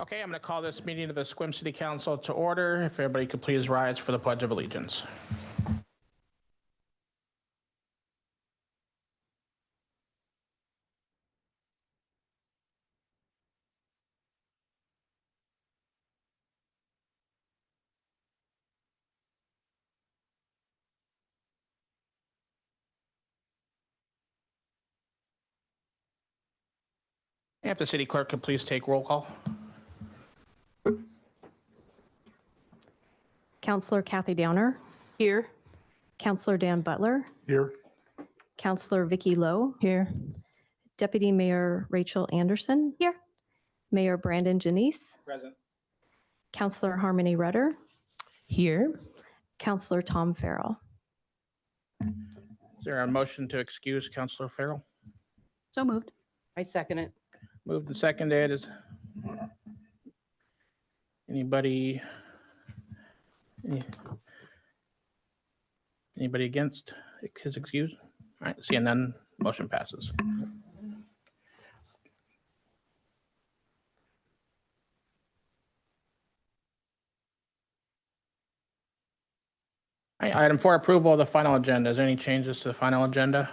Okay, I'm going to call this meeting of the Sequim City Council to order. If everybody could please rise for the Pledge of Allegiance. And if the city clerk could please take roll call. Councillor Kathy Downer. Here. Councillor Dan Butler. Here. Councillor Vicky Lowe. Here. Deputy Mayor Rachel Anderson. Here. Mayor Brandon Janice. Present. Councillor Harmony Rudder. Here. Councillor Tom Farrell. Is there a motion to excuse Councilor Farrell? So moved. I second it. Moved and seconded. Is anybody against his excuse? All right, seeing none, motion passes. All right, item 4, approval of the final agenda. Is there any changes to the final agenda?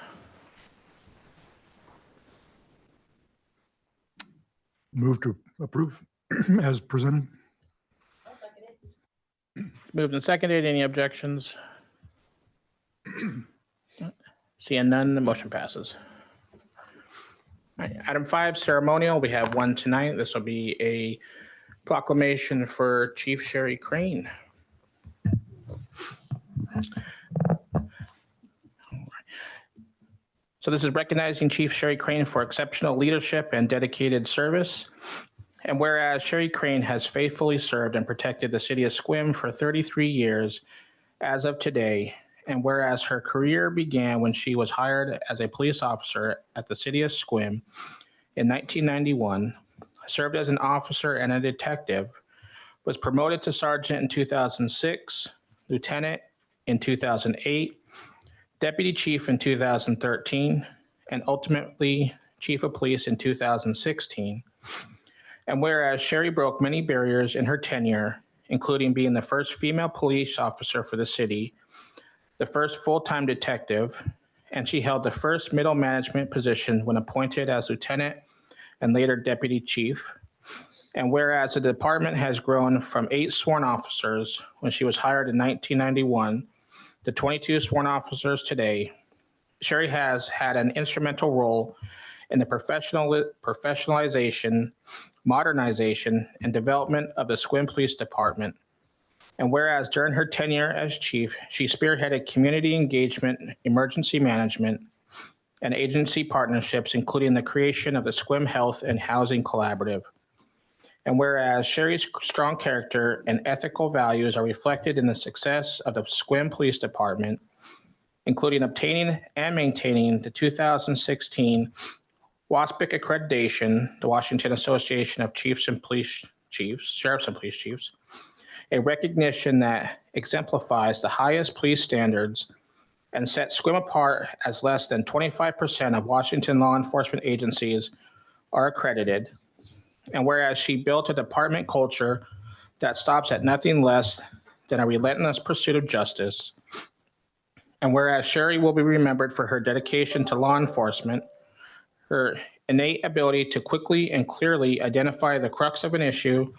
Move to approve as presented. Moved and seconded. Any objections? Seeing none, the motion passes. All right, item 5, ceremonial. We have one tonight. This will be a proclamation for Chief Sheri Crain. So this is recognizing Chief Sheri Crain for exceptional leadership and dedicated service. And whereas Sheri Crain has faithfully served and protected the city of Sequim for 33 years as of today, and whereas her career began when she was hired as a police officer at the city of Sequim in 1991, served as an officer and a detective, was promoted to sergeant in 2006, lieutenant in 2008, deputy chief in 2013, and ultimately chief of police in 2016. And whereas Sheri broke many barriers in her tenure, including being the first female police officer for the city, the first full-time detective, and she held the first middle management position when appointed as lieutenant and later deputy chief. And whereas the department has grown from 8 sworn officers when she was hired in 1991 to 22 sworn officers today, Sheri has had an instrumental role in the professionalization, modernization, and development of the Sequim Police Department. And whereas during her tenure as chief, she spearheaded community engagement, emergency management, and agency partnerships, including the creation of the Sequim Health and Housing Collaborative. And whereas Sheri's strong character and ethical values are reflected in the success of the Sequim Police Department, including obtaining and maintaining the 2016 WASPIC accreditation, the Washington Association of Sheriffs and Police Chiefs, a recognition that exemplifies the highest police standards and sets Sequim apart as less than 25% of Washington law enforcement agencies are accredited. And whereas she built a department culture that stops at nothing less than a relentless pursuit of justice. And whereas Sheri will be remembered for her dedication to law enforcement, her innate ability to quickly and clearly identify the crux of an issue,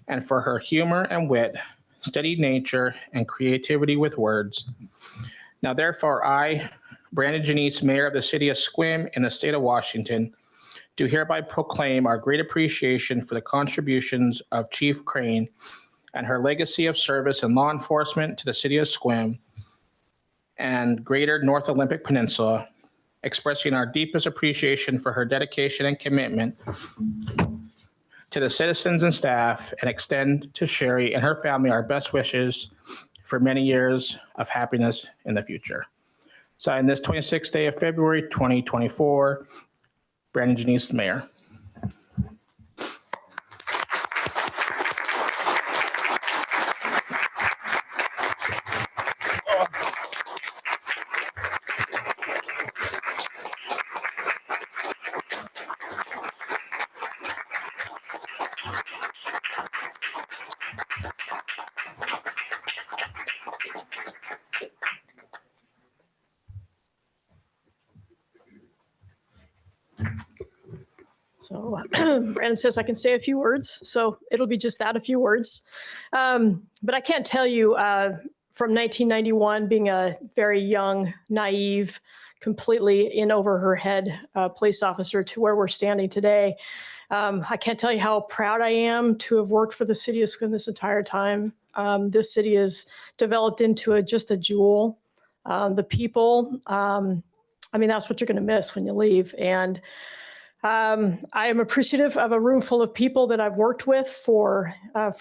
and for her humor and wit, steady nature, and creativity with words. Now, therefore, I, Brandon Janice, Mayor of the City of Sequim in the state of Washington, do hereby proclaim our great appreciation for the contributions of Chief Crain and her legacy of service and law enforcement to the city of Sequim and greater North Olympic Peninsula, expressing our deepest appreciation for her dedication and commitment to the citizens and staff, and extend to Sheri and her family our best wishes for many years of happiness in the future. Signed this 26th day of February, 2024, Brandon Janice, Mayor. So Brandon says I can say a few words, so it'll be just that, a few words. But I can't tell you from 1991, being a very young, naive, completely in over her head police officer to where we're standing today. I can't tell you how proud I am to have worked for the city of Sequim this entire time. This city has developed into just a jewel. The people, I mean, that's what you're going to miss when you leave. And I am appreciative of a room full of people that I've worked with for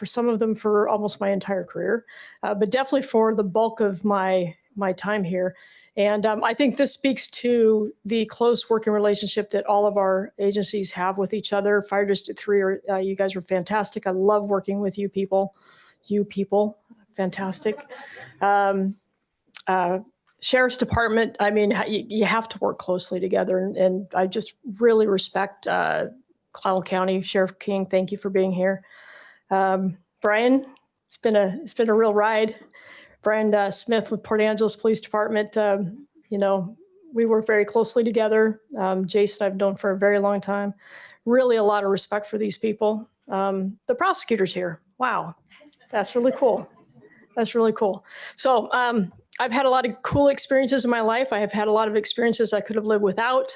some of them for almost my entire career, but definitely for the bulk of my time here. And I think this speaks to the close working relationship that all of our agencies have with each other. Fire District 3, you guys are fantastic. I love working with you people. Fantastic. Sheriff's Department, I mean, you have to work closely together. And I just really respect Clallam County. Sheriff King, thank you for being here. Brian, it's been a real ride. Brian Smith with Port Angeles Police Department, you know, we work very closely together. Jason, I've known for a very long time. Really a lot of respect for these people. The prosecutors here, wow, that's really cool. That's really cool. So I've had a lot of cool experiences in my life. I have had a lot of experiences I could have lived without,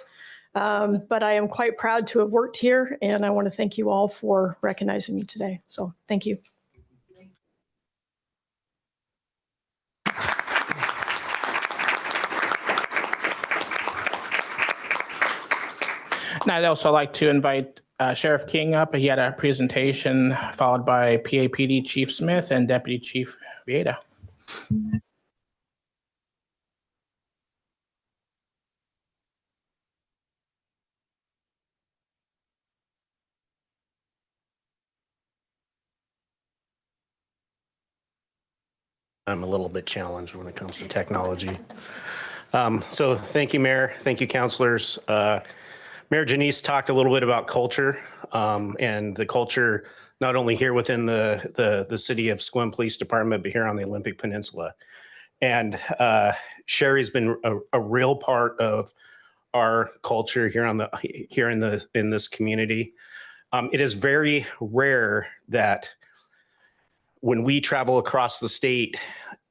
but I am quite proud to have worked here, and I want to thank you all for recognizing me today. So thank you. And I'd also like to invite Sheriff King up. He had a presentation followed by PAPD Chief Smith and Deputy Chief Vieta. I'm a little bit challenged when it comes to technology. So thank you, Mayor. Thank you, councilors. Mayor Janice talked a little bit about culture and the culture not only here within the city of Sequim Police Department, but here on the Olympic Peninsula. And Sheri's been a real part of our culture here in this community. It is very rare that when we travel across the state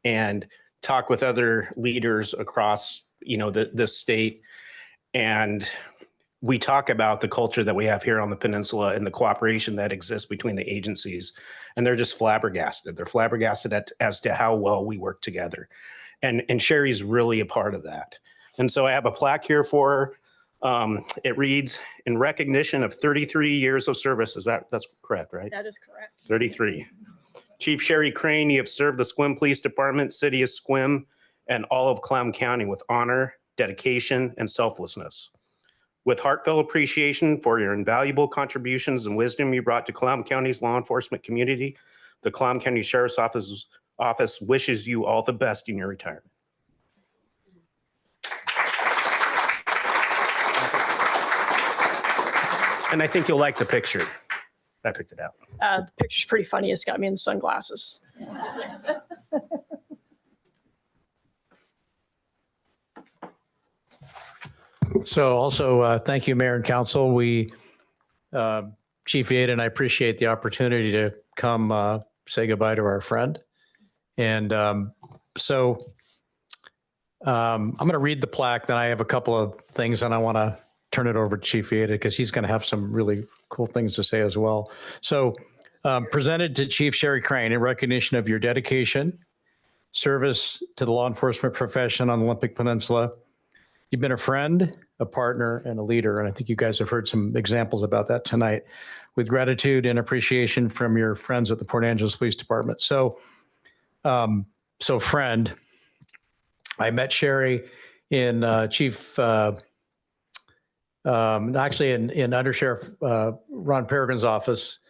and talk with other leaders across, this state, and we talk about the culture that we have here on the peninsula and the cooperation that exists between the agencies, and they're just flabbergasted. They're flabbergasted as to how well we work together. And Sheri's really a part of that. And so I have a plaque here for her. It reads, in recognition of 33 years of service. That's correct, right? That is correct. 33. Chief Sheri Crain, you have served the Sequim Police Department, City of Sequim, and all of Clallam County with honor, dedication, and selflessness. With heartfelt appreciation for your invaluable contributions and wisdom you brought to Clallam County's law enforcement community, the Clallam County Sheriff's Office wishes you all the best in your retirement. And I think you'll like the picture. I picked it out. The picture's pretty funny. It's got me in sunglasses. So also, thank you, Mayor and Council. Chief Vieta and I appreciate the opportunity to come say goodbye to our friend. And I'm going to read the plaque. Then I have a couple of things, and I want to turn it over to Chief Vieta because he's going to have some really cool things to say as well. So presented to Chief Sheri Crain in recognition of your dedication, service to the law enforcement profession on the Olympic Peninsula. You've been a friend, a partner, and a leader. And I think you guys have heard some examples about that tonight. With gratitude and appreciation from your friends at the Port Angeles Police Department. So friend, I met Sheri in actually in Under Sheriff Ron Peregrine's office.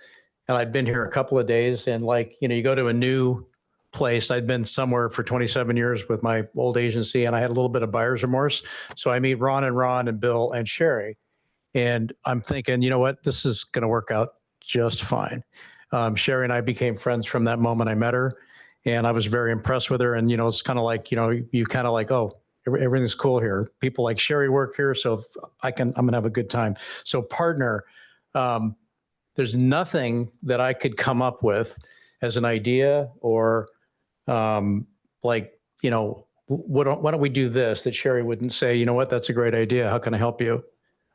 And I'd been here a couple of days, and you go to a new place. I'd been somewhere for 27 years with my old agency, and I had a little bit of buyer's remorse. So I meet Ron and Bill and Sheri, and I'm thinking, you know what, this is going to work out just fine. Sheri and I became friends from that moment I met her, and I was very impressed with her. And, it's kind of like, you kind of like, oh, everything's cool here. People like Sheri work here, so I'm going to have a good time. So partner, There's nothing that I could come up with as an idea or like, you know, why don't we do this, that Sheri wouldn't say, you know what, that's a great idea. How can I help you?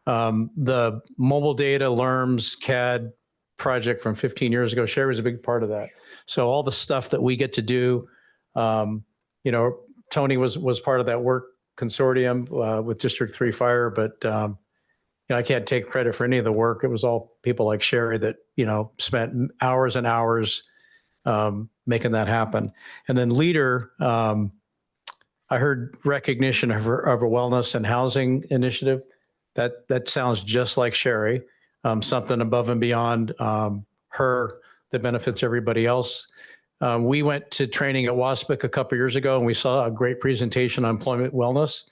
The mobile data, LERMS, CAD project from 15 years ago, Sheri was a big part of that. So all the stuff that we get to do, you know, Tony was part of that work consortium with District 3 Fire, but you know, I can't take credit for any of the work. It was all people like Sheri that, you know, spent hours and hours making that happen. And then Leader, I heard recognition of her wellness and housing initiative. That sounds just like Sheri, something above and beyond her that benefits everybody else. We went to training at WASPIC a couple years ago, and we saw a great presentation on employment wellness.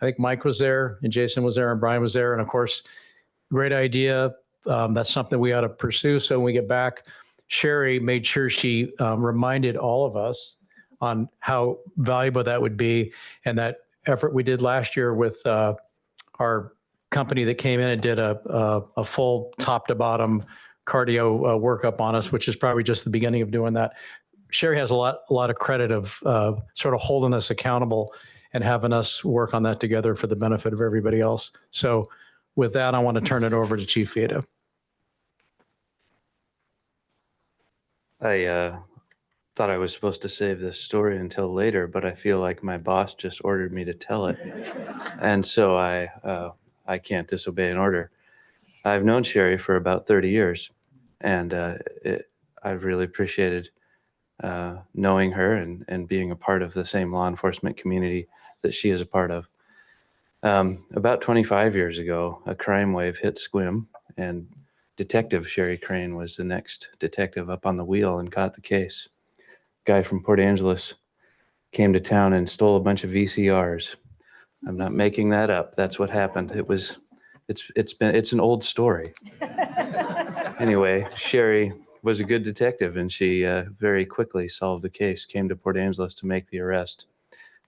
I think Mike was there, and Jason was there, and Brian was there. And of course, great idea. That's something we ought to pursue. So when we get back, Sheri made sure she reminded all of us on how valuable that would be. And that effort we did last year with our company that came in and did a full top to bottom cardio workup on us, which is probably just the beginning of doing that. Sheri has a lot of credit of sort of holding us accountable and having us work on that together for the benefit of everybody else. So with that, I want to turn it over to Chief Vita. I thought I was supposed to save this story until later, but I feel like my boss just ordered me to tell it. And so I can't disobey an order. I've known Sheri for about 30 years, and I've really appreciated knowing her and being a part of the same law enforcement community that she is a part of. About 25 years ago, a crime wave hit Sequim, and Detective Sheri Crain was the next detective up on the wheel and caught the case. Guy from Port Angeles came to town and stole a bunch of VCRs. I'm not making that up. That's what happened. It's an old story. Anyway, Sheri was a good detective, and she very quickly solved the case, came to Port Angeles to make the arrest.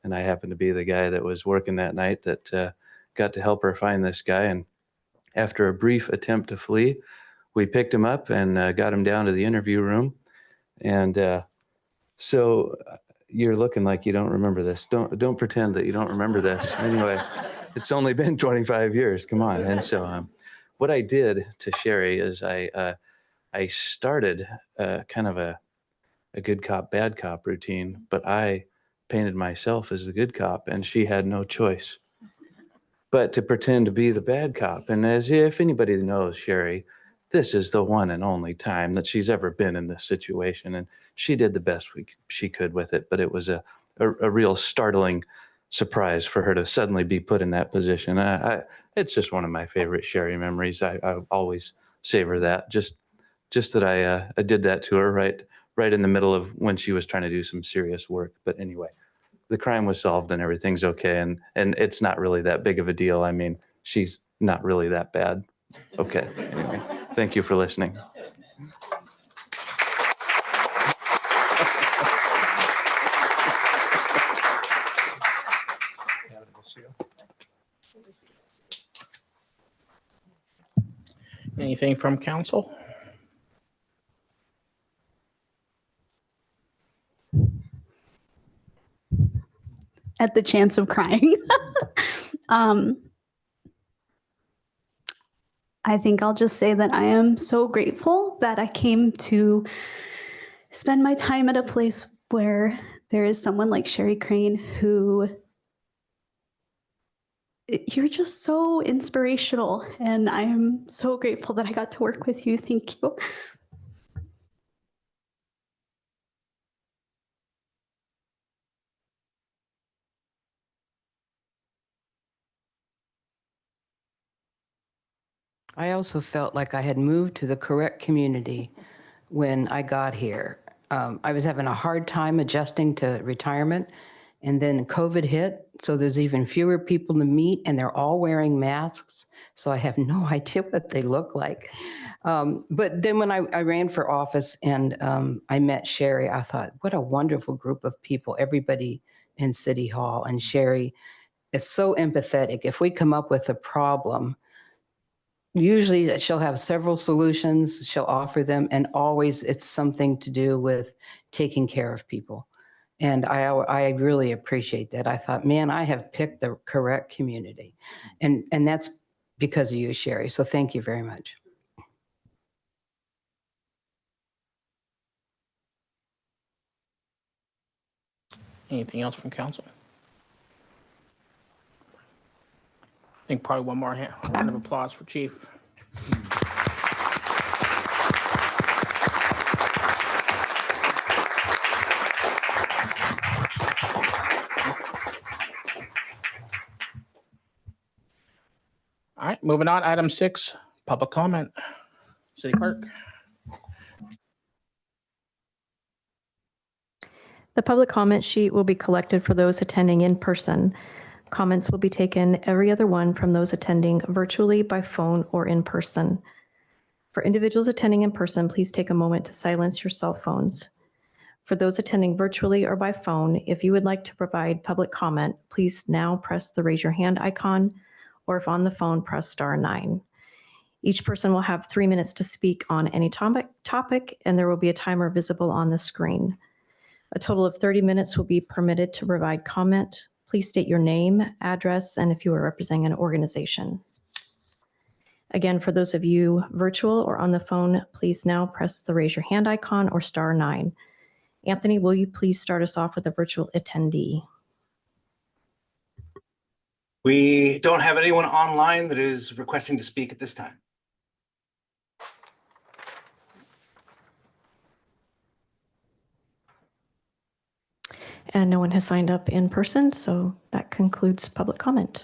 And I happened to be the guy that was working that night that got to help her find this guy. And after a brief attempt to flee, we picked him up and got him down to the interview room. And so you're looking like you don't remember this. Don't pretend that you don't remember this. Anyway, it's only been 25 years. Come on. And so what I did to Sheri is I started kind of a good cop, bad cop routine, but I painted myself as the good cop, and she had no choice but to pretend to be the bad cop. And as if anybody knows Sheri, this is the one and only time that she's ever been in this situation. And she did the best she could with it, but it was a real startling surprise for her to suddenly be put in that position. It's just one of my favorite Sheri memories. I always savor that, just that I did that to her right in the middle of when she was trying to do some serious work. But anyway, the crime was solved and everything's okay. And it's not really that big of a deal. I mean, she's not really that bad. Okay. Anyway, thank you for listening. Anything from council? At the chance of crying. I think I'll just say that I am so grateful that I came to spend my time at a place where there is someone like Sheri Crain who you're just so inspirational, and I am so grateful that I got to work with you. Thank you. I also felt like I had moved to the correct community when I got here. I was having a hard time adjusting to retirement, and then COVID hit, so there's even fewer people to meet, and they're all wearing masks, so I have no idea what they look like. But then when I ran for office and I met Sheri, I thought, what a wonderful group of people, everybody in City Hall. And Sheri is so empathetic. If we come up with a problem, Usually she'll have several solutions, she'll offer them, and always it's something to do with taking care of people. And I really appreciate that. I thought, man, I have picked the correct community. And that's because of you, Sheri. So thank you very much. Anything else from council? I think probably one more round of applause for Chief. All right, moving on. Item 6, public comment. City Clerk. The public comment sheet will be collected for those attending in person. Comments will be taken every other one from those attending virtually, by phone, or in person. For individuals attending in person, please take a moment to silence your cell phones. For those attending virtually or by phone, if you would like to provide public comment, please now press the raise your hand icon, or if on the phone, press *9. Each person will have 3 minutes to speak on any topic, and there will be a timer visible on the screen. A total of 30 minutes will be permitted to provide comment. Please state your name, address, and if you are representing an organization. Again, for those of you virtual or on the phone, please now press the raise your hand icon or *9. Anthony, will you please start us off with a virtual attendee? We don't have anyone online that is requesting to speak at this time. And no one has signed up in person, so that concludes public comment.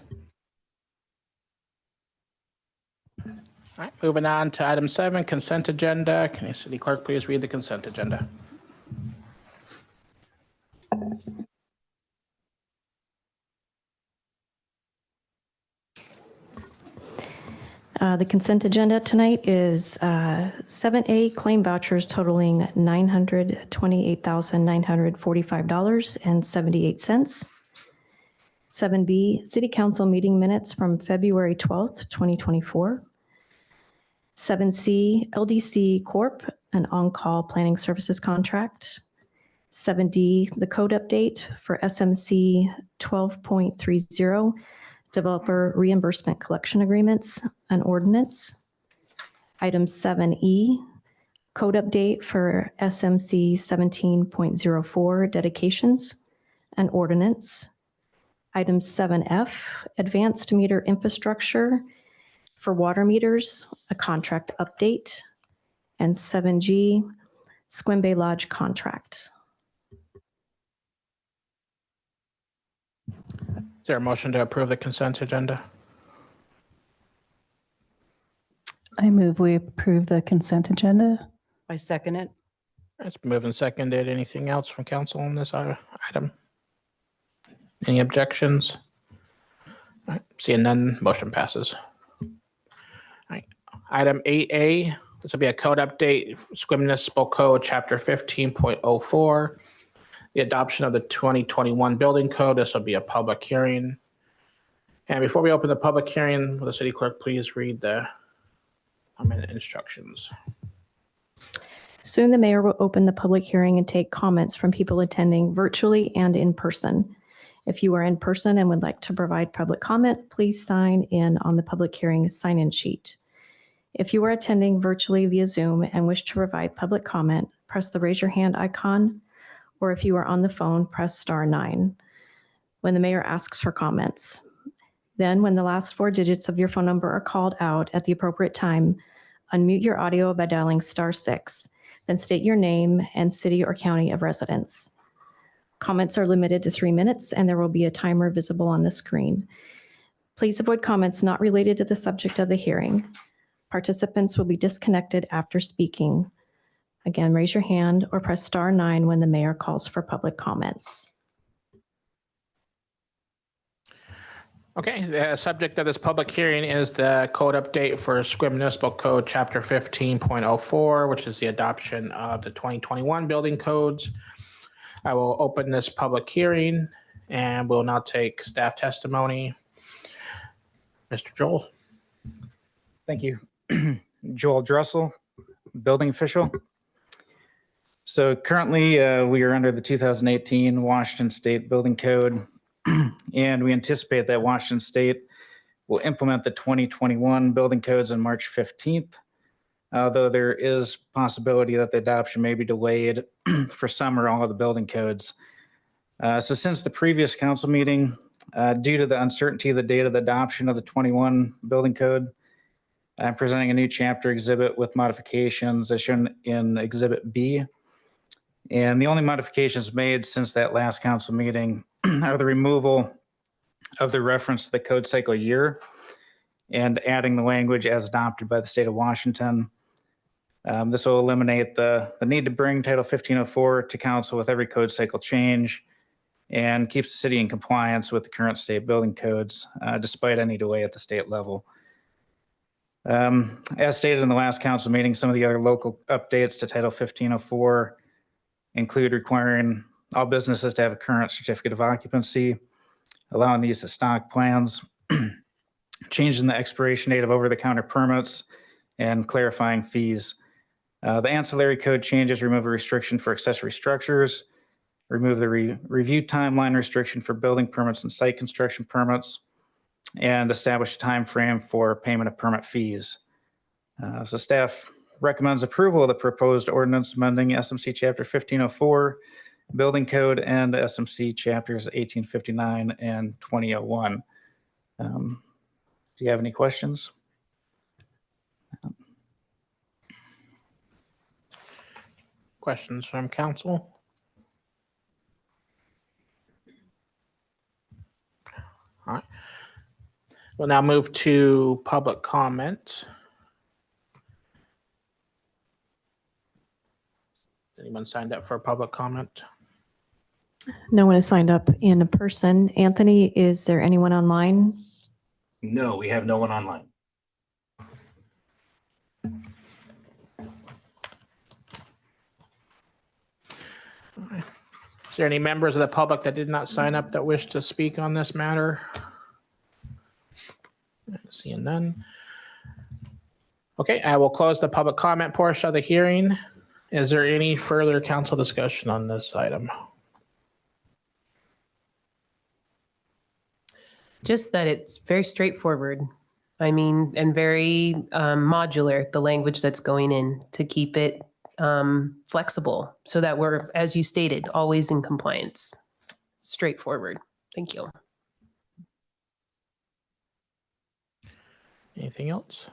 All right, moving on to item 7, consent agenda. Can the City Clerk please read the consent agenda? The consent agenda tonight is 7A, claim vouchers totaling $928,945.78. 7B, City Council meeting minutes from February 12th, 2024. 7C, LDC Corp., an on-call planning services contract. 7D, the code update for SMC 12.30, developer reimbursement collection agreements, an ordinance. Item 7E, code update for SMC 17.04, dedications, an ordinance. Item 7F, advanced meter infrastructure for water meters, a contract update. And 7G, Sequim Bay Lodge contract. Is there a motion to approve the consent agenda? I move we approve the consent agenda. I second it. It's moved and seconded. Anything else from council on this item? Any objections? All right, seeing none, motion passes. All right, item 8A, this will be a code update, Sequim Municipal Code, Chapter 15.04, the adoption of the 2021 building code. This will be a public hearing. And before we open the public hearing, will the City Clerk please read the instructions? Soon the mayor will open the public hearing and take comments from people attending virtually and in person. If you are in person and would like to provide public comment, please sign in on the public hearing sign-in sheet. If you are attending virtually via Zoom and wish to provide public comment, press the raise your hand icon, or if you are on the phone, press *9 when the mayor asks for comments. Then when the last 4 digits of your phone number are called out at the appropriate time, unmute your audio by dialing *6. Then state your name and city or county of residence. Comments are limited to 3 minutes, and there will be a timer visible on the screen. Please avoid comments not related to the subject of the hearing. Participants will be disconnected after speaking. Again, raise your hand or press *9 when the mayor calls for public comments. Okay, the subject of this public hearing is the code update for Sequim Municipal Code, Chapter 15.04, which is the adoption of the 2021 building codes. I will open this public hearing and will now take staff testimony. Mr. Joel. Thank you. Joel Drussel, building official. So currently we are under the 2018 Washington State Building Code, and we anticipate that Washington State will implement the 2021 building codes on March 15th, although there is possibility that the adoption may be delayed for some or all of the building codes. So since the previous council meeting, due to the uncertainty of the date of the adoption of the 21 building code, I'm presenting a new chapter exhibit with modifications as shown in Exhibit B. And the only modifications made since that last council meeting are the removal of the reference to the code cycle year and adding the language as adopted by the state of Washington. This will eliminate the need to bring Title 1504 to council with every code cycle change and keeps the city in compliance with the current state building codes, despite any delay at the state level. As stated in the last council meeting, some of the other local updates to Title 1504 include requiring all businesses to have a current certificate of occupancy, allowing the use of stock plans, changing the expiration date of over-the-counter permits, and clarifying fees. The ancillary code changes remove a restriction for accessory structures, remove the review timeline restriction for building permits and site construction permits, and establish a time frame for payment of permit fees. So staff recommends approval of the proposed ordinance amending SMC Chapter 1504, Building Code, and SMC Chapters 1859 and 2001. Do you have any questions? Questions from council? All right. We'll now move to public comment. Anyone signed up for a public comment? No one has signed up in person. Anthony, is there anyone online? No, we have no one online. Is there any members of the public that did not sign up that wish to speak on this matter? Seeing none. Okay, I will close the public comment portion of the hearing. Is there any further council discussion on this item? Just that it's very straightforward. I mean, and very modular, the language that's going in to keep it flexible so that we're, as you stated, always in compliance. Straightforward. Thank you. Anything else?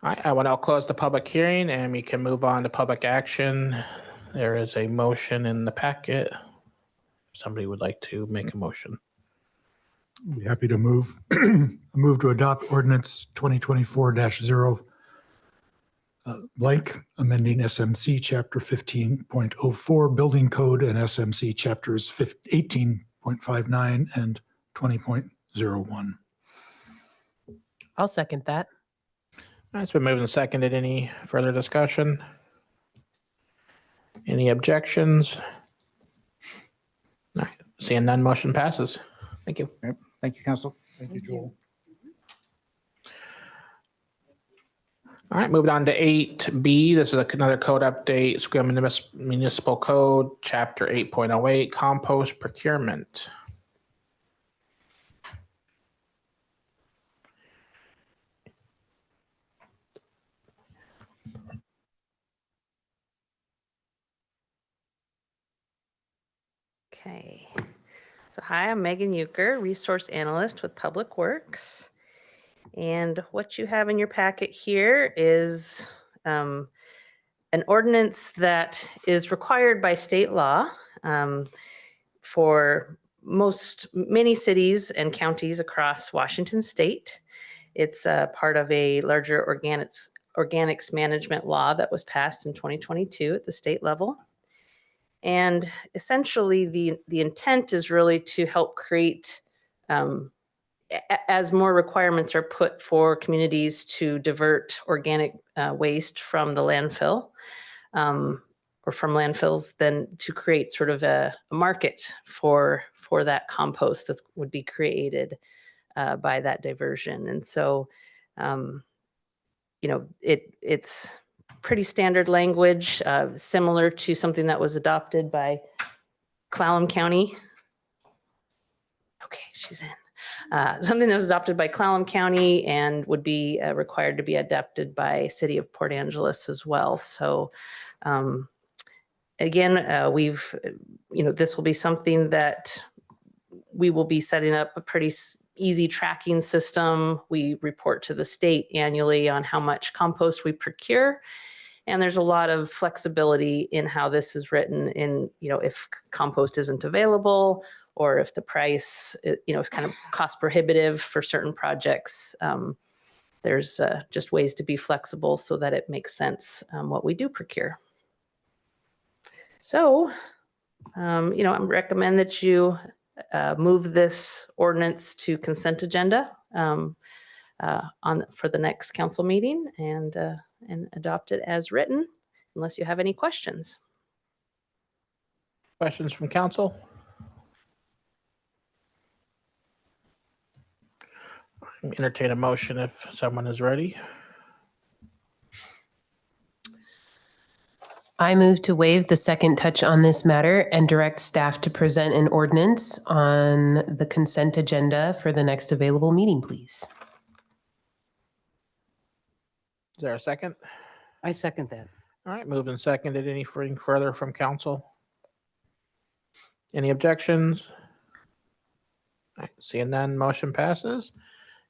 All right, I will now close the public hearing and we can move on to public action. There is a motion in the packet. Somebody would like to make a motion. Be happy to move. Move to adopt ordinance 2024-0 blank, amending SMC Chapter 15.04 Building Code and SMC Chapters 18.59 and 20.01. I'll second that. All right, it's been moved and seconded. Any further discussion? Any objections? All right, seeing none, motion passes. Thank you. Yep. Thank you, Council. Thank you, Joel. All right, moving on to 8B. This is another code update, Sequim Municipal Code, Chapter 8.08, Compost Procurement. Okay. So hi, I'm Megan Euchre, Resource Analyst with Public Works. And what you have in your packet here is an ordinance that is required by state law for many cities and counties across Washington state. It's part of a larger organics management law that was passed in 2022 at the state level. And essentially, the intent is really to help create, as more requirements are put for communities to divert organic waste from the landfill or from landfills, then to create sort of a market for that compost that would be created by that diversion. And so It's pretty standard language, similar to something that was adopted by Clallam County. Okay, she's in. Something that was adopted by Clallam County and would be required to be adopted by City of Port Angeles as well. So again, this will be something that we will be setting up a pretty easy tracking system. We report to the state annually on how much compost we procure. And there's a lot of flexibility in how this is written in, if compost isn't available or if the price, is kind of cost prohibitive for certain projects. There's just ways to be flexible so that it makes sense what we do procure. So, I recommend that you move this ordinance to consent agenda for the next council meeting and adopt it as written, unless you have any questions. Questions from council? Entertain a motion if someone is ready. I move to waive the second touch on this matter and direct staff to present an ordinance on the consent agenda for the next available meeting, please. Is there a second? I second that. All right, moved and seconded. Anything further from council? Any objections? All right, seeing none, motion passes.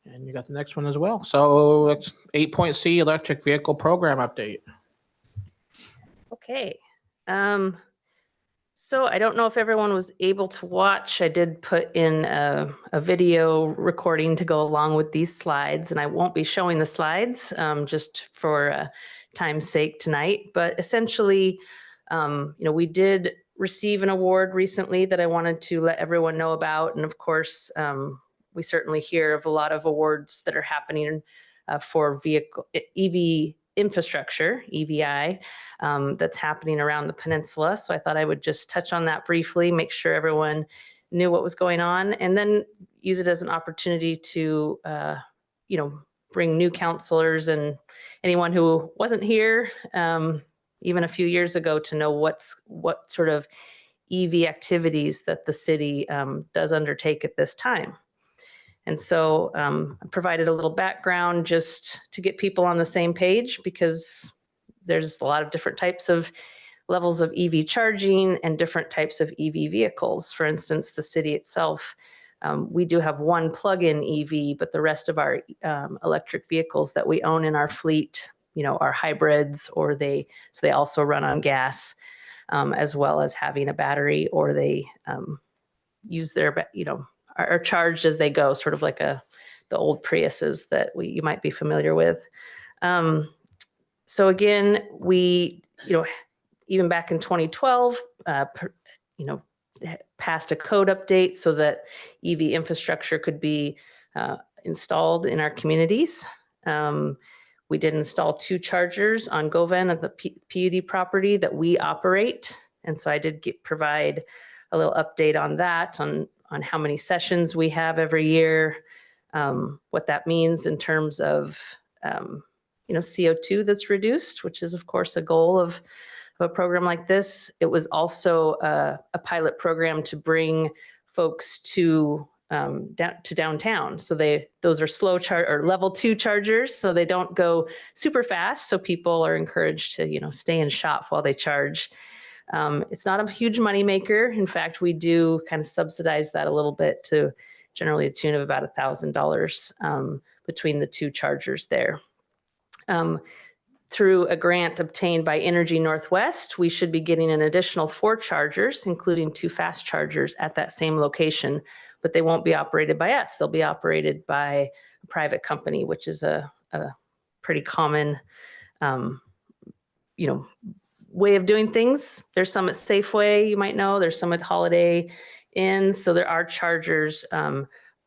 And you got the next one as well. So it's 8.C electric vehicle program update. Okay. So I don't know if everyone was able to watch. I did put in a video recording to go along with these slides, and I won't be showing the slides just for time's sake tonight. But essentially, we did receive an award recently that I wanted to let everyone know about. And of course, we certainly hear of a lot of awards that are happening for vehicle EV infrastructure, EVI, that's happening around the peninsula. So I thought I would just touch on that briefly, make sure everyone knew what was going on, and then use it as an opportunity to, bring new counselors and anyone who wasn't here even a few years ago to know what sort of EV activities that the city does undertake at this time. And so I provided a little background just to get people on the same page, because there's a lot of different types of levels of EV charging and different types of EV vehicles. For instance, the city itself, we do have one plug-in EV, but the rest of our electric vehicles that we own in our fleet, are hybrids, or they also run on gas, as well as having a battery, or they use their, are charged as they go, sort of like the old Priuses that you might be familiar with. So again, we, even back in 2012, passed a code update so that EV infrastructure could be installed in our communities. We did install 2 chargers on Govan at the PUD property that we operate. And so I did provide a little update on that, on how many sessions we have every year, what that means in terms of, CO2 that's reduced, which is of course a goal of a program like this. It was also a pilot program to bring folks to downtown. So those are slow or level 2 chargers, so they don't go super fast. So people are encouraged to, stay in shop while they charge. It's not a huge moneymaker. In fact, we do kind of subsidize that a little bit to generally a tune of about $1,000 between the 2 chargers there. Through a grant obtained by Energy Northwest, we should be getting an additional 4 chargers, including 2 fast chargers at that same location, but they won't be operated by us. They'll be operated by a private company, which is a pretty common, way of doing things. There's some at Safeway, you might know. There's some at Holiday Inn. So there are chargers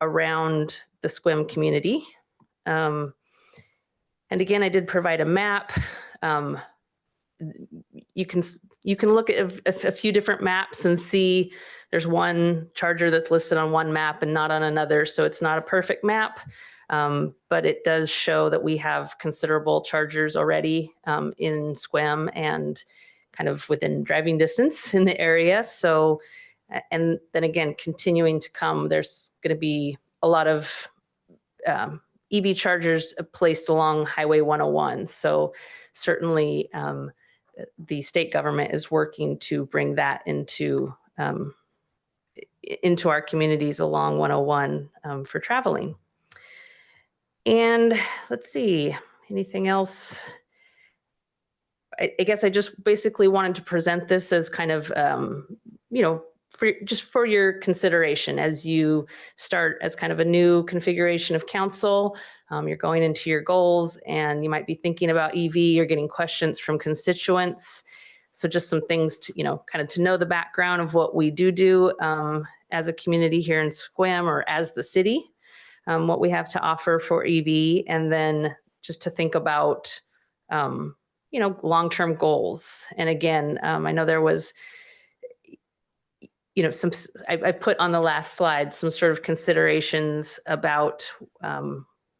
around the Sequim community. And again, I did provide a map. You can you can look at a few different maps and see there's one charger that's listed on one map and not on another. So it's not a perfect map, but it does show that we have considerable chargers already in Sequim and kind of within driving distance in the area. So, and then again, continuing to come, there's going to be a lot of EV chargers placed along Highway 101. So certainly the state government is working to bring that into our communities along 101 for traveling. And let's see, anything else? I guess I just basically wanted to present this as kind of, for your consideration as you start as kind of a new configuration of council. You're going into your goals and you might be thinking about EV, you're getting questions from constituents. So just some things to, kind of to know the background of what we do as a community here in Sequim or as the city, what we have to offer for EV, and then just to think about, long-term goals. And again, I know there was, I put on the last slide some sort of considerations about,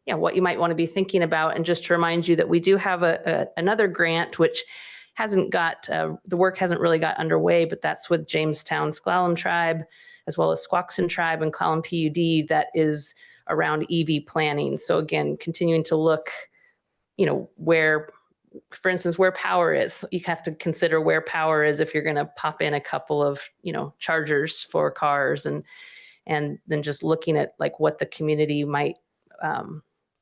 what you might want to be thinking about. And just to remind you that we do have another grant, which hasn't got, the work hasn't really got underway, but that's with Jamestown Sklallam Tribe, as well as Squaxin Tribe and Clallam PUD, that is around EV planning. So again, continuing to look, where, for instance, where power is. You have to consider where power is if you're going to pop in a couple of, chargers for cars, and then just looking at like what the community might,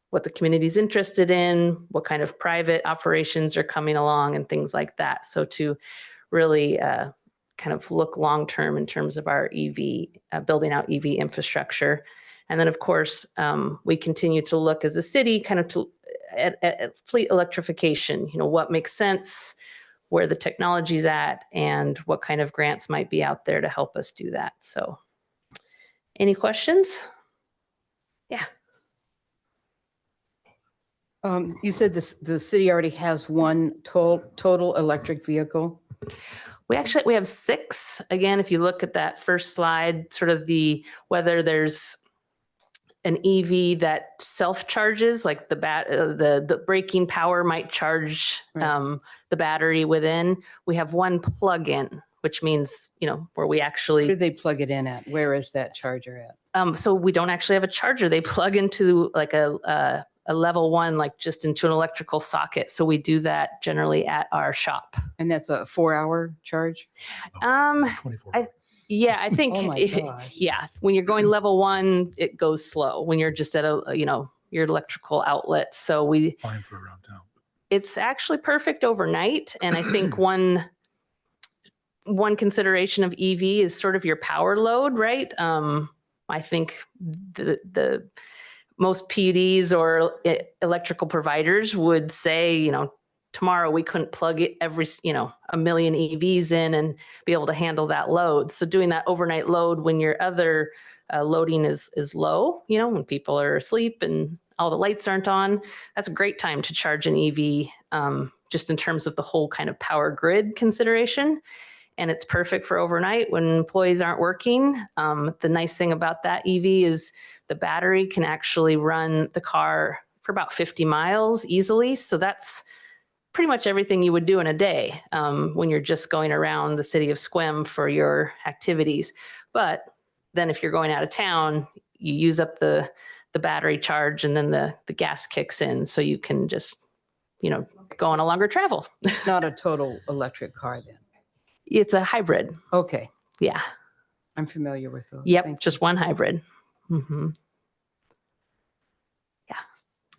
what the community's interested in, what kind of private operations are coming along and things like that. So to really kind of look long-term in terms of our EV, building out EV infrastructure. And then of course, we continue to look as a city kind of at fleet electrification, what makes sense, where the technology's at, and what kind of grants might be out there to help us do that. So any questions? Yeah. You said the city already has one total electric vehicle? We have 6. Again, if you look at that first slide, sort of whether there's an EV that self-charges, like the braking power might charge the battery within. We have one plug-in, which means, where we actually... Where do they plug it in at? Where is that charger at? So we don't actually have a charger. They plug into like a level 1, like just into an electrical socket. So we do that generally at our shop. And that's a 4-hour charge? 24 hours. Yeah, I think, Oh my gosh. yeah, when you're going level 1, it goes slow when you're just at your electrical outlet. So Fine for around town. It's actually perfect overnight. And I think one consideration of EV is sort of your power load, right? I think the most PUDs or electrical providers would say, tomorrow we couldn't plug it a million EVs in and be able to handle that load. So doing that overnight load when your other loading is low, when people are asleep and all the lights aren't on, that's a great time to charge an EV, just in terms of the whole kind of power grid consideration. And it's perfect for overnight when employees aren't working. The nice thing about that EV is the battery can actually run the car for about 50 miles easily. So that's pretty much everything you would do in a day when you're just going around the city of Sequim for your activities. But then if you're going out of town, you use up the battery charge, and then the gas kicks in, so you can just, go on a longer travel. Not a total electric car then? It's a hybrid. Okay. Yeah. I'm familiar with those. Yep, just one hybrid. Mm-hmm.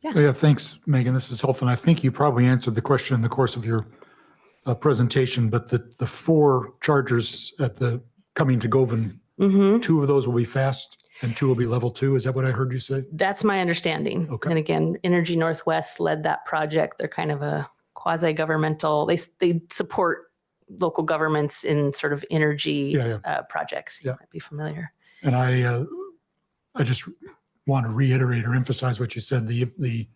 Yeah, thanks, Megan. This is helpful. And I think you probably answered the question in the course of your presentation, but the 4 chargers coming to Govan, 2 of those will be fast and 2 will be level 2. Is that what I heard you say? That's my understanding. Okay. And again, Energy Northwest led that project. They're kind of a quasi-governmental, they support local governments in sort of energy projects. You might be familiar. And I just want to reiterate or emphasize what you said, the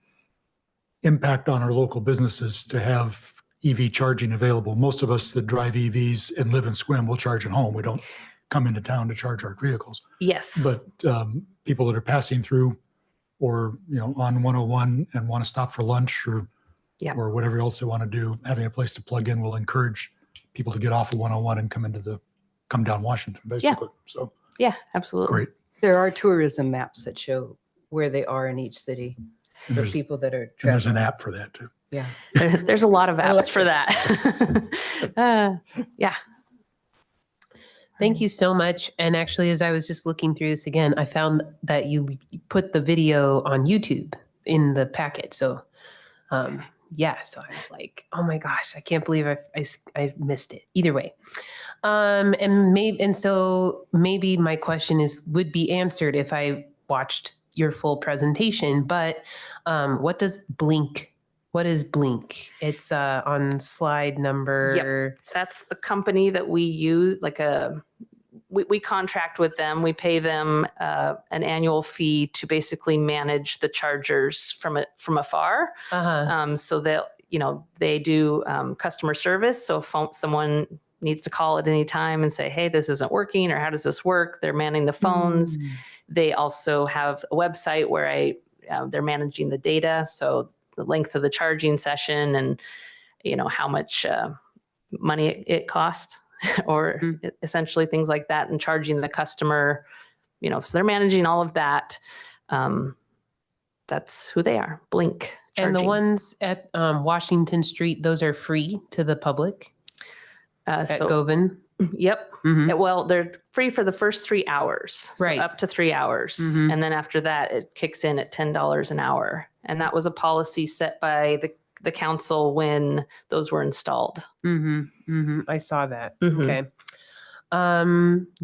impact on our local businesses to have EV charging available. Most of us that drive EVs and live in Sequim will charge at home. We don't come into town to charge our vehicles. Yes. But people that are passing through or, on 101 and want to stop for lunch or whatever else they want to do, having a place to plug in will encourage people to get off of 101 and come down Washington, basically. So yeah, absolutely. great. There are tourism maps that show where they are in each city And for there's, people that are and there's traveling. an app for that too. Yeah. There's a lot of apps for that. Yeah. Thank you so much. And actually, as I was just looking through this again, I found that you put the video on YouTube in the packet. So, yeah, so I was like, oh my gosh, I can't believe I missed it. Either way. And so maybe my question would be answered if I watched your full presentation, but what is Blink? It's on slide number. Yep. That's the company that we use, we contract with them. We pay them an annual fee to basically manage the chargers from afar. So they do customer service. So if someone needs to call at any time and say, hey, this isn't working, or how does this work? They're manning the phones. They also have a website where they're managing the data. So the length of the charging session and, how much money it costs or essentially things like that, and charging the customer, so they're managing all of that. That's who they are, Blink Charging. And the ones at Washington Street, those are free to the public at Govan? Yep. Well, they're free for the first 3 hours, so right? Up to 3 hours. And then after that, it kicks in at $10 an hour. And that was a policy set by the council when those were installed. I saw that. Okay.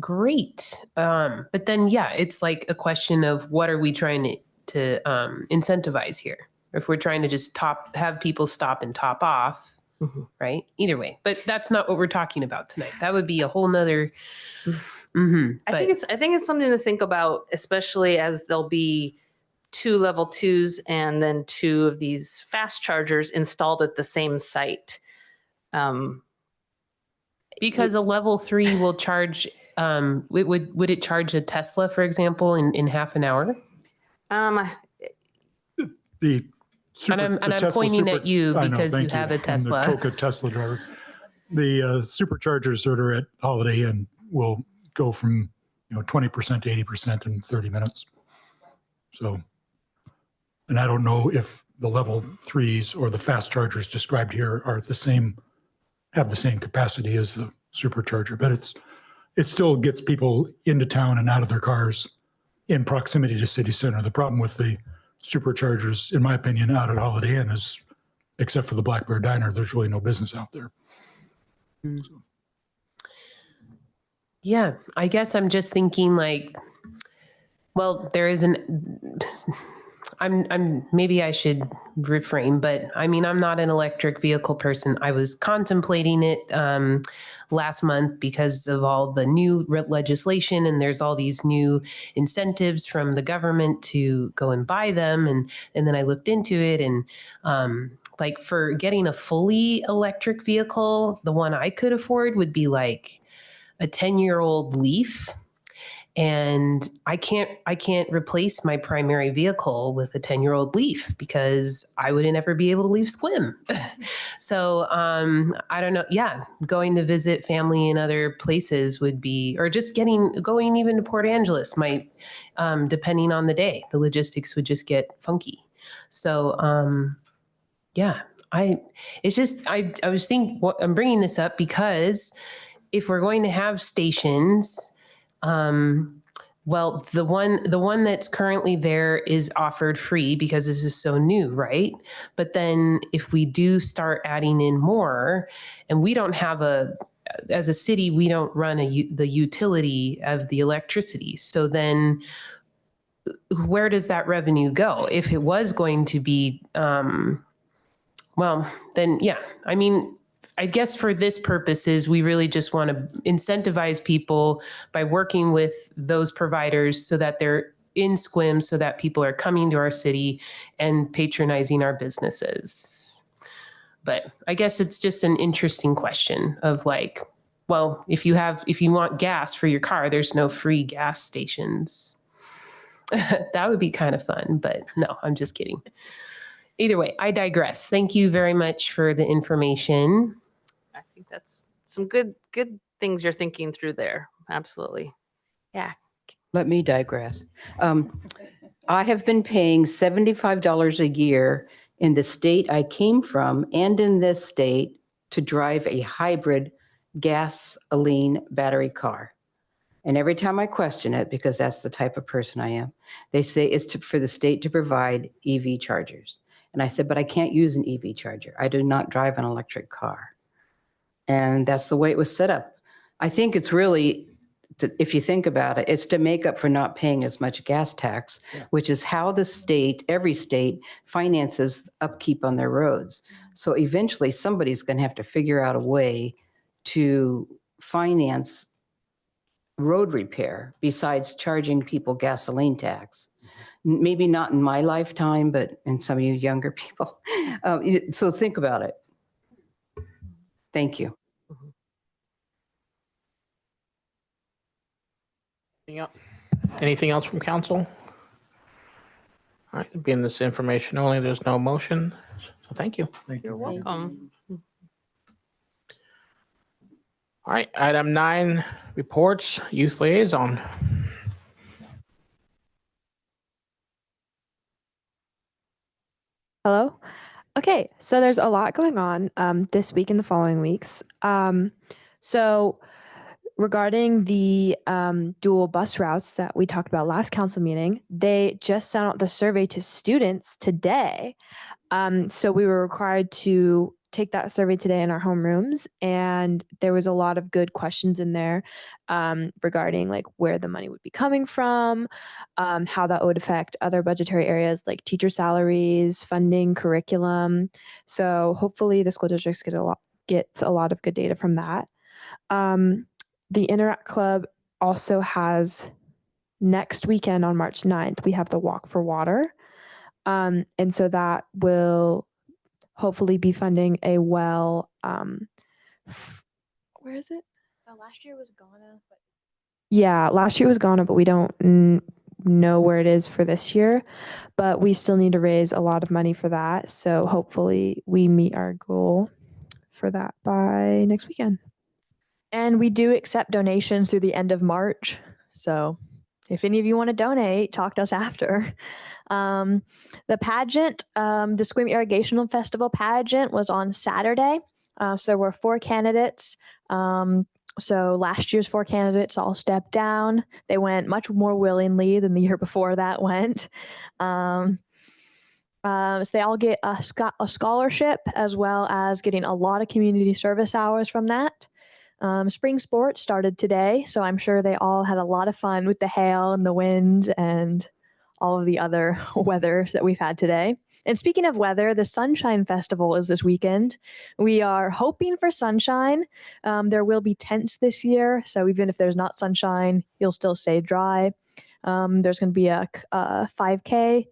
Great. But then, it's like a question of what are we trying to incentivize here? If we're trying to just have people stop and top off, right? Either way, but that's not what we're talking about tonight. That would be a whole nother. I think it's something to think about, especially as there'll be 2 level 2s and then 2 of these fast chargers installed at the same site. Because a level 3 will charge. Would it charge a Tesla, for example, in half an hour? I'm pointing at you because you have a Tesla. I'm the Toka Tesla driver. The superchargers that are at Holiday Inn will go from 20% to 80% in 30 minutes. So, and I don't know if the level 3s or the fast chargers described here have the same capacity as the supercharger, but it still gets people into town and out of their cars in proximity to city center. The problem with the superchargers, in my opinion, out at Holiday Inn is, except for the Black Bear Diner, there's really no business out there. Yeah, I guess I'm just thinking there is maybe I should refrain, but I mean, I'm not an electric vehicle person. I was contemplating it last month because of all the new legislation, and there's all these new incentives from the government to go and buy them. And then I looked into it, and for getting a fully electric vehicle, the one I could afford would be like a 10-year-old Leaf. And I can't replace my primary vehicle with a 10-year-old Leaf because I wouldn't ever be able to leave Sequim. So I don't know. Yeah, going to visit family in other places would be, or just going even to Port Angeles might, depending on the day, the logistics would just get funky. So I was thinking, I'm bringing this up because if we're going to have stations. Well, the one that's currently there is offered free because this is so new, right? But then if we do start adding in more, and we don't have as a city, we don't run the utility of the electricity. So then where does that revenue go? If it was going to be, I mean, I guess for this purposes, we really just want to incentivize people by working with those providers so that they're in Sequim, so that people are coming to our city and patronizing our businesses. But I guess it's just an interesting question of like, well, if you want gas for your car, there's no free gas stations. That would be kind of fun, but no, I'm just kidding. Either way, I digress. Thank you very much for the information. I think that's some good things you're thinking through there. Absolutely. Yeah. Let me digress. I have been paying $75 a year in the state I came from and in this state to drive a hybrid gasoline battery car. And every time I question it, because that's the type of person I am, they say it's for the state to provide EV chargers. And I said, but I can't use an EV charger. I do not drive an electric car. And that's the way it was set up. I think it's really, if you think about it, it's to make up for not paying as much gas tax, which is how the state, every state, finances upkeep on their roads. So eventually somebody's going to have to figure out a way to finance road repair besides charging people gasoline tax. Maybe not in my lifetime, but in some of you younger people. So think about it. Thank you. Anything else from council? All right, being this information only, there's no motion. So thank you. You're welcome. All right, item 9, reports, youth liaison. Hello. Okay, so there's a lot going on this week and the following weeks. So regarding the dual bus routes that we talked about last council meeting, they just sent out the survey to students today. So we were required to take that survey today in our homerooms, and there was a lot of good questions in there regarding like where the money would be coming from, how that would affect other budgetary areas like teacher salaries, funding, curriculum. So hopefully the school districts gets a lot of good data from that. The Interact Club also has next weekend on March 9th, we have the Walk for Water. And so that will hopefully be funding a well. Where is it? Last year was Ghana. Yeah, last year was Ghana, but we don't know where it is for this year. But we still need to raise a lot of money for that. So hopefully we meet our goal for that by next weekend. And we do accept donations through the end of March. So if any of you want to donate, talk to us after. The pageant, the Sequim Irrigational Festival pageant was on Saturday. So there were 4 candidates. So last year's 4 candidates all stepped down. They went much more willingly than the year before that went. So they all get a scholarship as well as getting a lot of community service hours from that. Spring sports started today, so I'm sure they all had a lot of fun with the hail and the wind and all of the other weathers that we've had today. And speaking of weather, the Sunshine Festival is this weekend. We are hoping for sunshine. There will be tents this year, so even if there's not sunshine, you'll still stay dry. There's going to be a 5K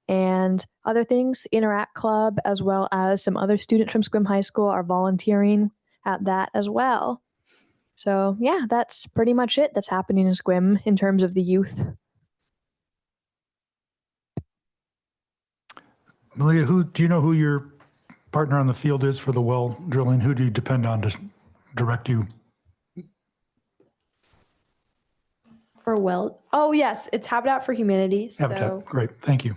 and other things. Interact Club, as well as some other students from Sequim High School, are volunteering at that as well. So yeah, that's pretty much it that's happening in Sequim in terms of the youth. Malia, do you know who your partner on the field is for the well drilling? Who do you depend on to direct you? For well, oh yes, it's Habitat for Humanity. Habitat, So great, thank you.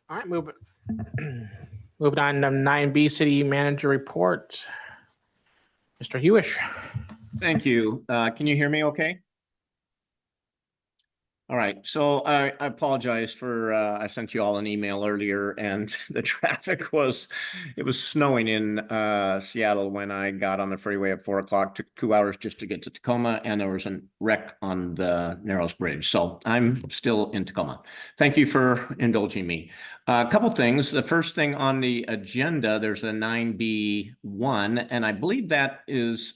All right, moving on to 9B, City Manager Report. Mr. Hewish. Thank you. Can you hear me okay? All right, so I apologize for, I sent you all an email earlier and the traffic it was snowing in Seattle when I got on the freeway at 4 o'clock. Took 2 hours just to get to Tacoma, and there was a wreck on the Narrows Bridge. So I'm still in Tacoma. Thank you for indulging me. A couple things. The first thing on the agenda, there's a 9B1, and I believe that is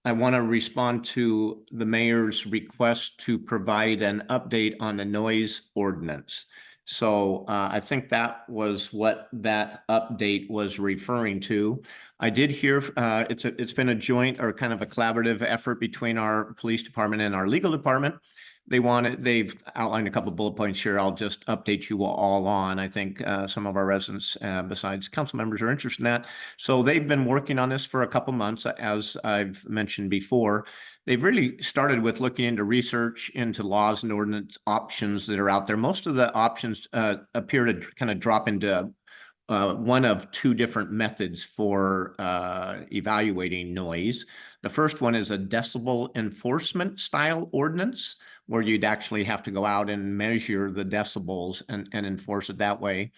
I want to respond to the mayor's request to provide an update on the noise ordinance. So I think that was what that update was referring to. I did hear it's been a joint or kind of a collaborative effort between our police department and our legal department. They've outlined a couple of bullet points here. I'll just update you all on. I think some of our residents, besides council members, are interested in that. So they've been working on this for a couple months, as I've mentioned before. They've really started with looking into research into laws and ordinance options that are out there. Most of the options appear to kind of drop into one of two different methods for evaluating noise. The first one is a decibel enforcement style ordinance, where you'd actually have to go out and measure the decibels and enforce it that way.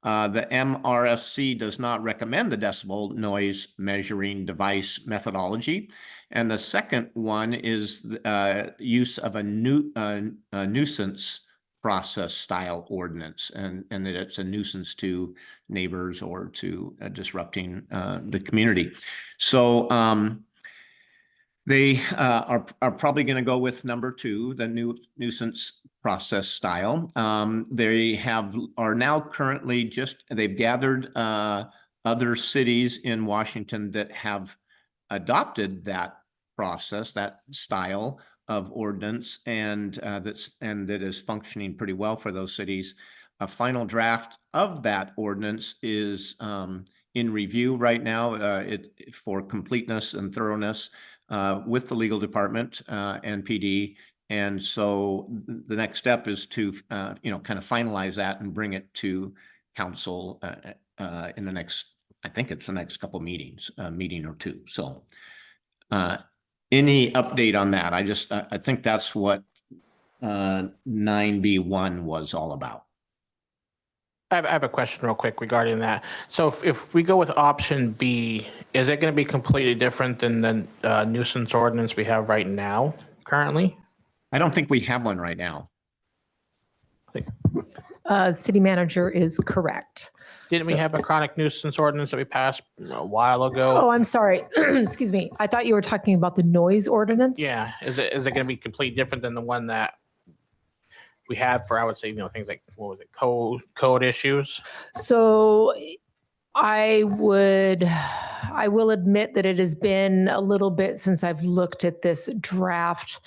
The MRSC does not recommend the decibel noise measuring device methodology. And the second one is use of a nuisance process style ordinance, and that it's a nuisance to neighbors or to disrupting the community. So they are probably going to go with number two, the nuisance process style. They are now currently they've gathered other cities in Washington that have adopted that process, that style of ordinance, and that is functioning pretty well for those cities. A final draft of that ordinance is in review right now for completeness and thoroughness with the legal department and PD. And so the next step is to kind of finalize that and bring it to council in the next, I think it's the next couple meetings, meeting or two. So any update on that? I think that's what 9B1 was all about. I have a question real quick regarding that. So if we go with option B, is it going to be completely different than the nuisance ordinance we have right now currently? I don't think we have one right now. City manager is correct. Didn't we have a chronic nuisance ordinance that we passed a while ago? Oh, I'm sorry. Excuse me. I thought you were talking about the noise ordinance. Yeah. Is it going to be completely different than the one that we had for, I would say, things like, what was it, code issues? So I will admit that it has been a little bit since I've looked at this draft.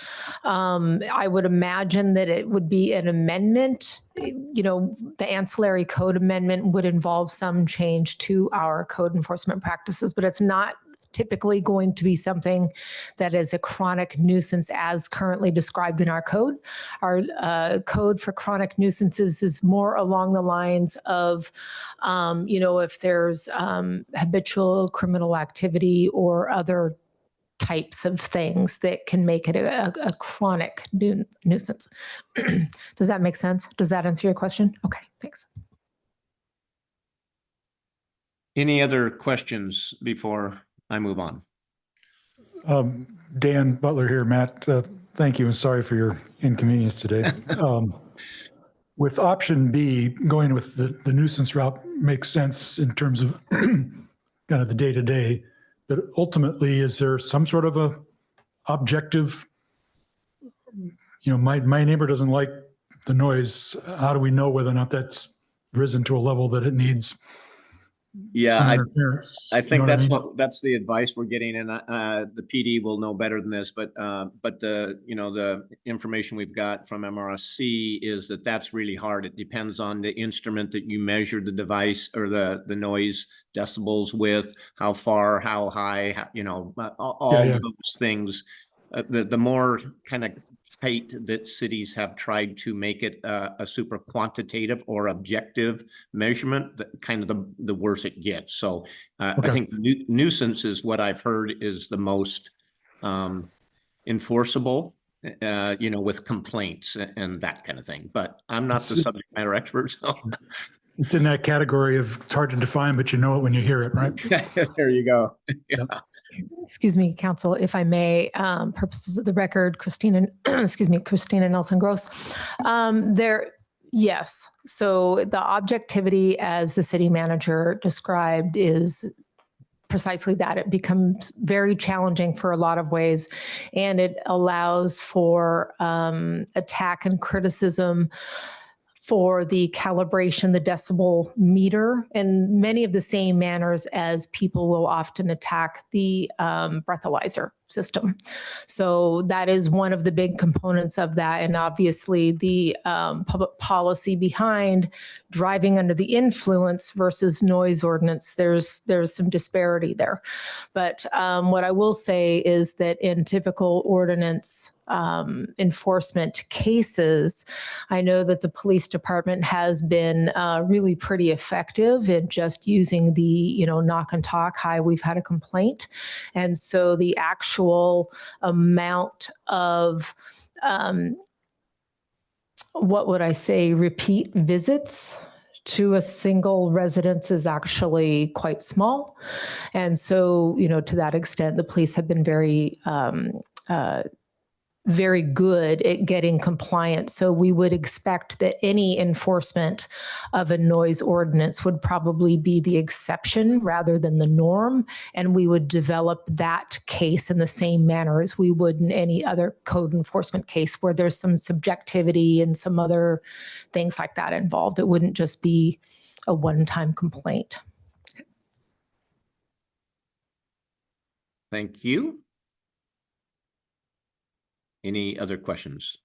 I would imagine that it would be an amendment. The ancillary code amendment would involve some change to our code enforcement practices, but it's not typically going to be something that is a chronic nuisance as currently described in our code. Our code for chronic nuisances is more along the lines of, if there's habitual criminal activity or other types of things that can make it a chronic nuisance. Does that make sense? Does that answer your question? Okay, thanks. Any other questions before I move on? Dan Butler here, Matt. Thank you and sorry for your inconvenience today. With option B, going with the nuisance route makes sense in terms of kind of the day-to-day, but ultimately, is there some sort of a objective, my neighbor doesn't like the noise. How do we know whether or not that's risen to a level that it needs some interference? I think that's the advice we're getting, and the PD will know better than this. But the information we've got from MRSC is that that's really hard. It depends on the instrument that you measure the device or the noise decibels with, how far, how high, all of those things. The more kind of tight that cities have tried to make it a super quantitative or objective measurement, kind of the worse it gets. So I think nuisance is what I've heard is the most enforceable, with complaints and that kind of thing. But I'm not the subject matter expert. So. It's in that category of it's hard to define, but you know it when you hear it, right? There you go. Yeah. Excuse me, counsel, if I may, purposes of the record, Christina Nelson Gross. Yes. So the objectivity as the city manager described is precisely that. It becomes very challenging for a lot of ways, and it allows for attack and criticism for the calibration, the decibel meter, in many of the same manners as people will often attack the breathalyzer system. So that is one of the big components of that. And obviously the public policy behind driving under the influence versus noise ordinance, there's some disparity there. But what I will say is that in typical ordinance enforcement cases, I know that the police department has been really pretty effective in just using the, knock and talk, hi, we've had a complaint. And so the actual amount of, what would I say, repeat visits to a single residence is actually quite small. And so, to that extent, the police have been very good at getting compliant. So we would expect that any enforcement of a noise ordinance would probably be the exception rather than the norm. And we would develop that case in the same manner as we would in any other code enforcement case where there's some subjectivity and some other things like that involved. It wouldn't just be a one-time complaint. Thank you. Any other questions?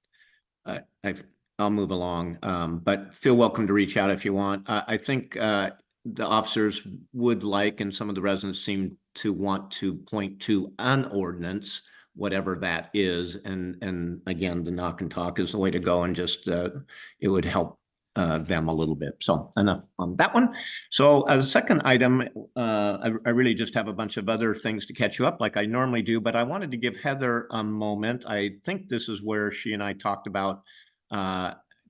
I'll move along, but feel welcome to reach out if you want. I think the officers would like, and some of the residents seem to want to point to an ordinance, whatever that is. And again, the knock and talk is the way to go, and just it would help them a little bit. So enough on that one. So as a second item, I really just have a bunch of other things to catch you up like I normally do, but I wanted to give Heather a moment. I think this is where she and I talked about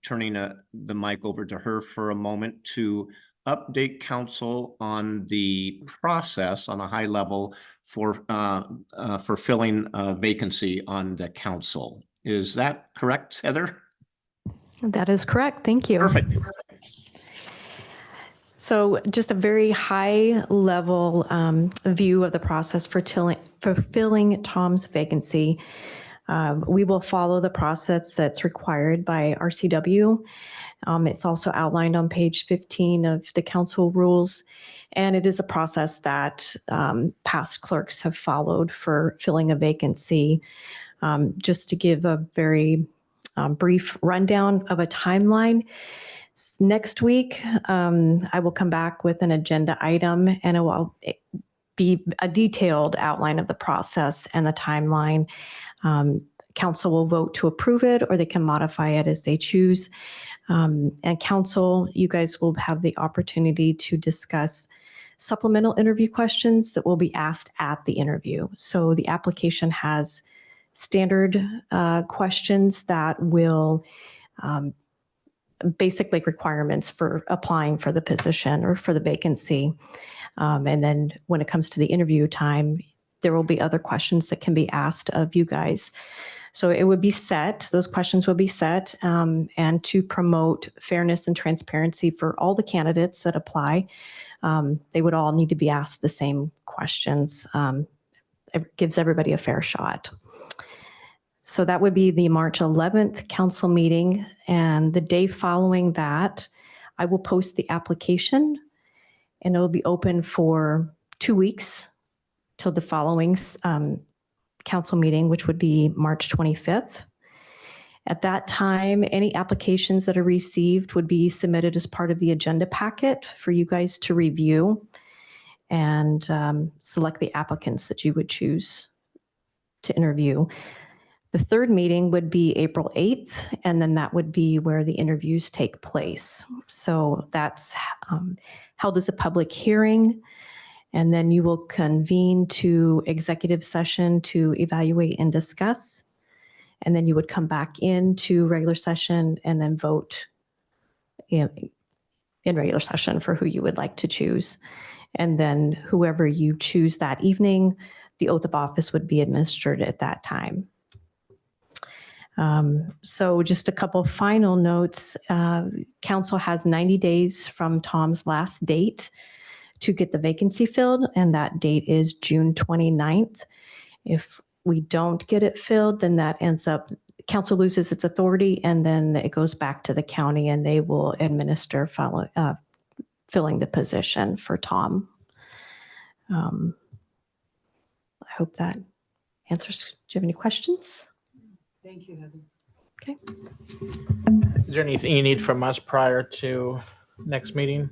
turning the mic over to her for a moment to update council on the process on a high level for filling a vacancy on the council. Is that correct, Heather? That is correct. Thank you. Perfect. So just a very high level view of the process for filling Tom's vacancy. We will follow the process that's required by RCW. It's also outlined on page 15 of the council rules. And it is a process that past clerks have followed for filling a vacancy. Just to give a very brief rundown of a timeline. Next week, I will come back with an agenda item, and it will be a detailed outline of the process and the timeline. Council will vote to approve it, or they can modify it as they choose. And council, you guys will have the opportunity to discuss supplemental interview questions that will be asked at the interview. So the application has standard questions that will basically requirements for applying for the position or for the vacancy. And then when it comes to the interview time, there will be other questions that can be asked of you guys. So it would be set, those questions will be set, and to promote fairness and transparency for all the candidates that apply, they would all need to be asked the same questions. It gives everybody a fair shot. So that would be the March 11th council meeting. And the day following that, I will post the application, and it will be open for 2 weeks till the following council meeting, which would be March 25th. At that time, any applications that are received would be submitted as part of the agenda packet for you guys to review and select the applicants that you would choose to interview. The third meeting would be April 8th, and then that would be where the interviews take place. So that's held as a public hearing, and then you will convene to executive session to evaluate and discuss, and then you would come back into regular session and then vote in regular session for who you would like to choose. And then whoever you choose that evening, the oath of office would be administered at that time. So just a couple final notes. Council has 90 days from Tom's last date to get the vacancy filled, and that date is June 29th. If we don't get it filled, then that ends up, council loses its authority, and then it goes back to the county and they will administer filling the position for Tom. I hope that answers. Do you have any questions? Thank you, Heather. Okay. Is there anything you need from us prior to next meeting?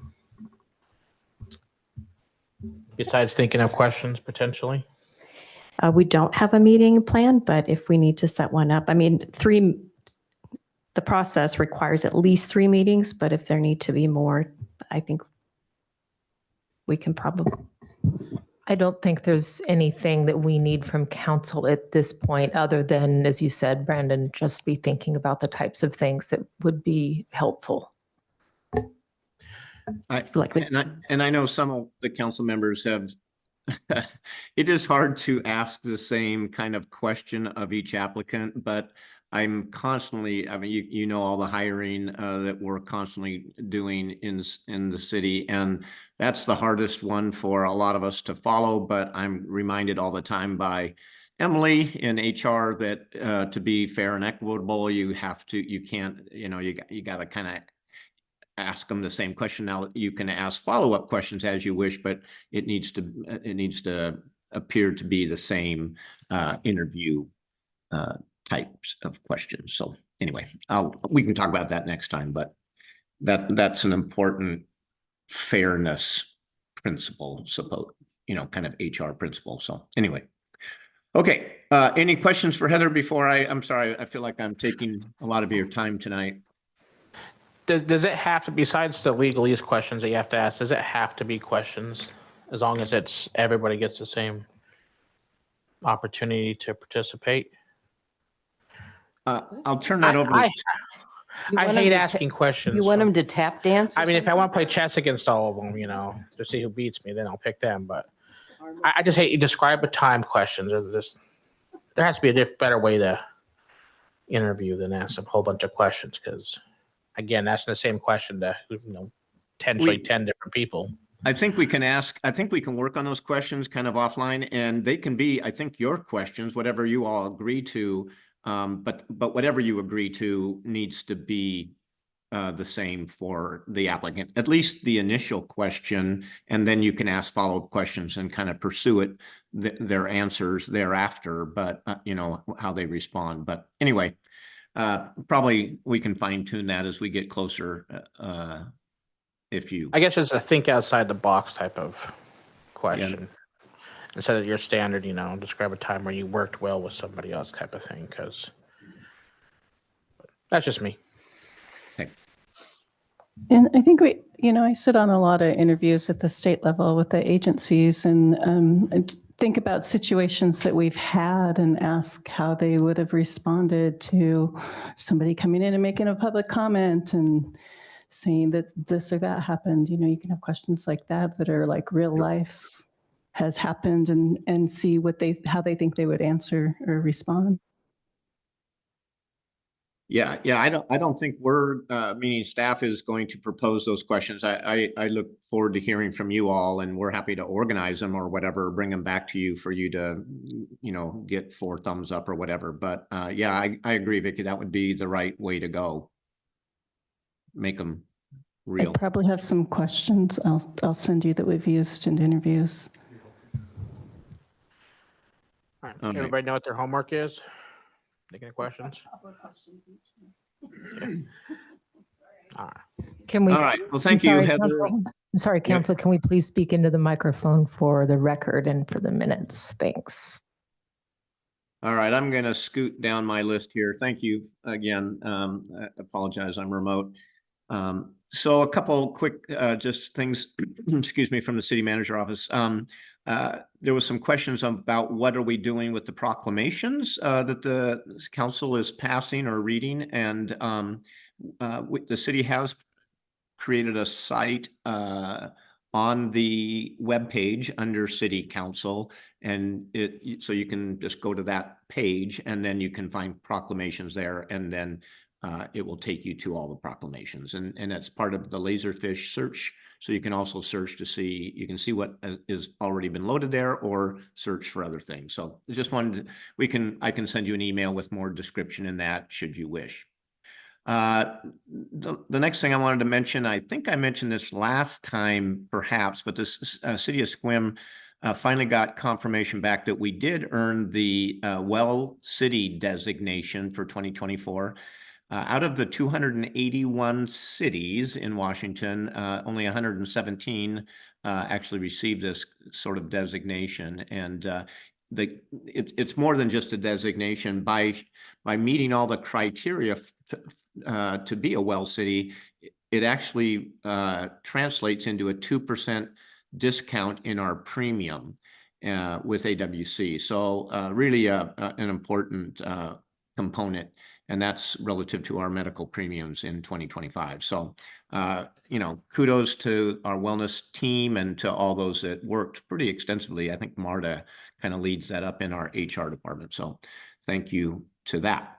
Besides thinking of questions potentially? We don't have a meeting planned, but if we need to set one up, I mean, the process requires at least 3 meetings, but if there need to be more, I think we can probably. I don't think there's anything that we need from council at this point, other than, as you said, Brandon, just be thinking about the types of things that would be helpful. And I know some of the council members have, it is hard to ask the same kind of question of each applicant, but I'm constantly, I mean, you know, all the hiring that we're constantly doing in the city, and that's the hardest one for a lot of us to follow. But I'm reminded all the time by Emily in HR that to be fair and equitable, you can't, you know, you got to kind of ask them the same question. Now you can ask follow-up questions as you wish, but it needs to appear to be the same interview types of questions. So anyway, we can talk about that next time, but that's an important fairness principle, kind of HR principle. So anyway, okay. Any questions for Heather before I'm sorry, I feel like I'm taking a lot of your time tonight. Does it have to, besides the legalese questions that you have to ask, does it have to be questions as long as everybody gets the same opportunity to participate? I'll turn that over. I hate asking questions. You want them to tap dance? I mean, if I want to play chess against all of them, to see who beats me, then I'll pick them. But I just hate you describe a time questions. There has to be a better way to interview than ask a whole bunch of questions, because again, asking the same question to 10 different people. I think we can work on those questions kind of offline, and they can be, I think, your questions, whatever you all agree to. But whatever you agree to needs to be the same for the applicant, at least the initial question, and then you can ask follow-up questions and kind of pursue their answers thereafter, but how they respond. But anyway, probably we can fine tune that as we get closer. I guess it's a think outside the box type of question. Yeah. Instead of your standard, describe a time where you worked well with somebody else type of thing, because that's just me. Okay. And I think I sit on a lot of interviews at the state level with the agencies and think about situations that we've had and ask how they would have responded to somebody coming in and making a public comment and saying that this or that happened. You can have questions like that are like real life has happened, and see how they think they would answer or respond. Yeah. I don't think meaning staff is going to propose those questions. I look forward to hearing from you all, and we're happy to organize them or whatever, bring them back to you for you to, get 4 thumbs up or whatever. But I agree, Vicki, that would be the right way to go. Make them real. I probably have some questions I'll send you that we've used in interviews. All right. Everybody know what their homework is? Any questions? Okay. All right. Can we? All right. Well, thank you, Heather. I'm sorry, Council. Can we please speak into the microphone for the record and for the minutes? Thanks. All right. I'm going to scoot down my list here. Thank you again. I apologize. I'm remote. So a couple quick just things, excuse me, from the city manager office. There was some questions about what are we doing with the proclamations that the council is passing or reading, and the city has created a site on the webpage under City Council, and so you can just go to that page, and then you can find proclamations there, and then it will take you to all the proclamations, and that's part of the Laserfish search So you can also search to see, you can see what is already been loaded there or search for other things. So I just wanted to, I can send you an email with more description in that should you wish. The next thing I wanted to mention, I think I mentioned this last time perhaps, but this city of Sequim finally got confirmation back that we did earn the Well City designation for 2024. Out of the 281 cities in Washington, only 117 actually received this sort of designation. And it's more than just a designation. By meeting all the criteria to be a well city, it actually translates into a 2% discount in our premium with AWC. So really an important component, and that's relative to our medical premiums in 2025. So, kudos to our wellness team and to all those that worked pretty extensively. I think Marta kind of leads that up in our HR department. So thank you to that.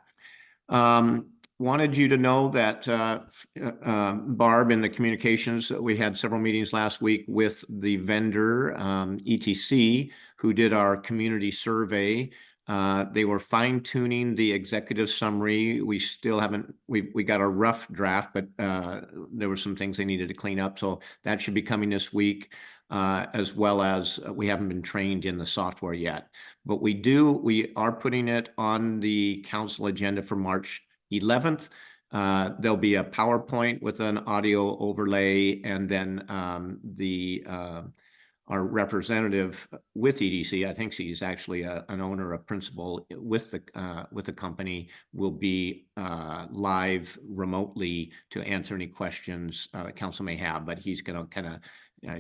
Wanted you to know that Barb, in the communications, we had several meetings last week with the vendor, ETC, who did our community survey. They were fine-tuning the executive summary. We still haven't, we got a rough draft, but there were some things they needed to clean up. So that should be coming this week, as well as we haven't been trained in the software yet. But we are putting it on the council agenda for March 11th. There'll be a PowerPoint with an audio overlay, and then our representative with EDC, I think she's actually an owner, a principal with the company, will be live remotely to answer any questions council may have. But he's going to kind of,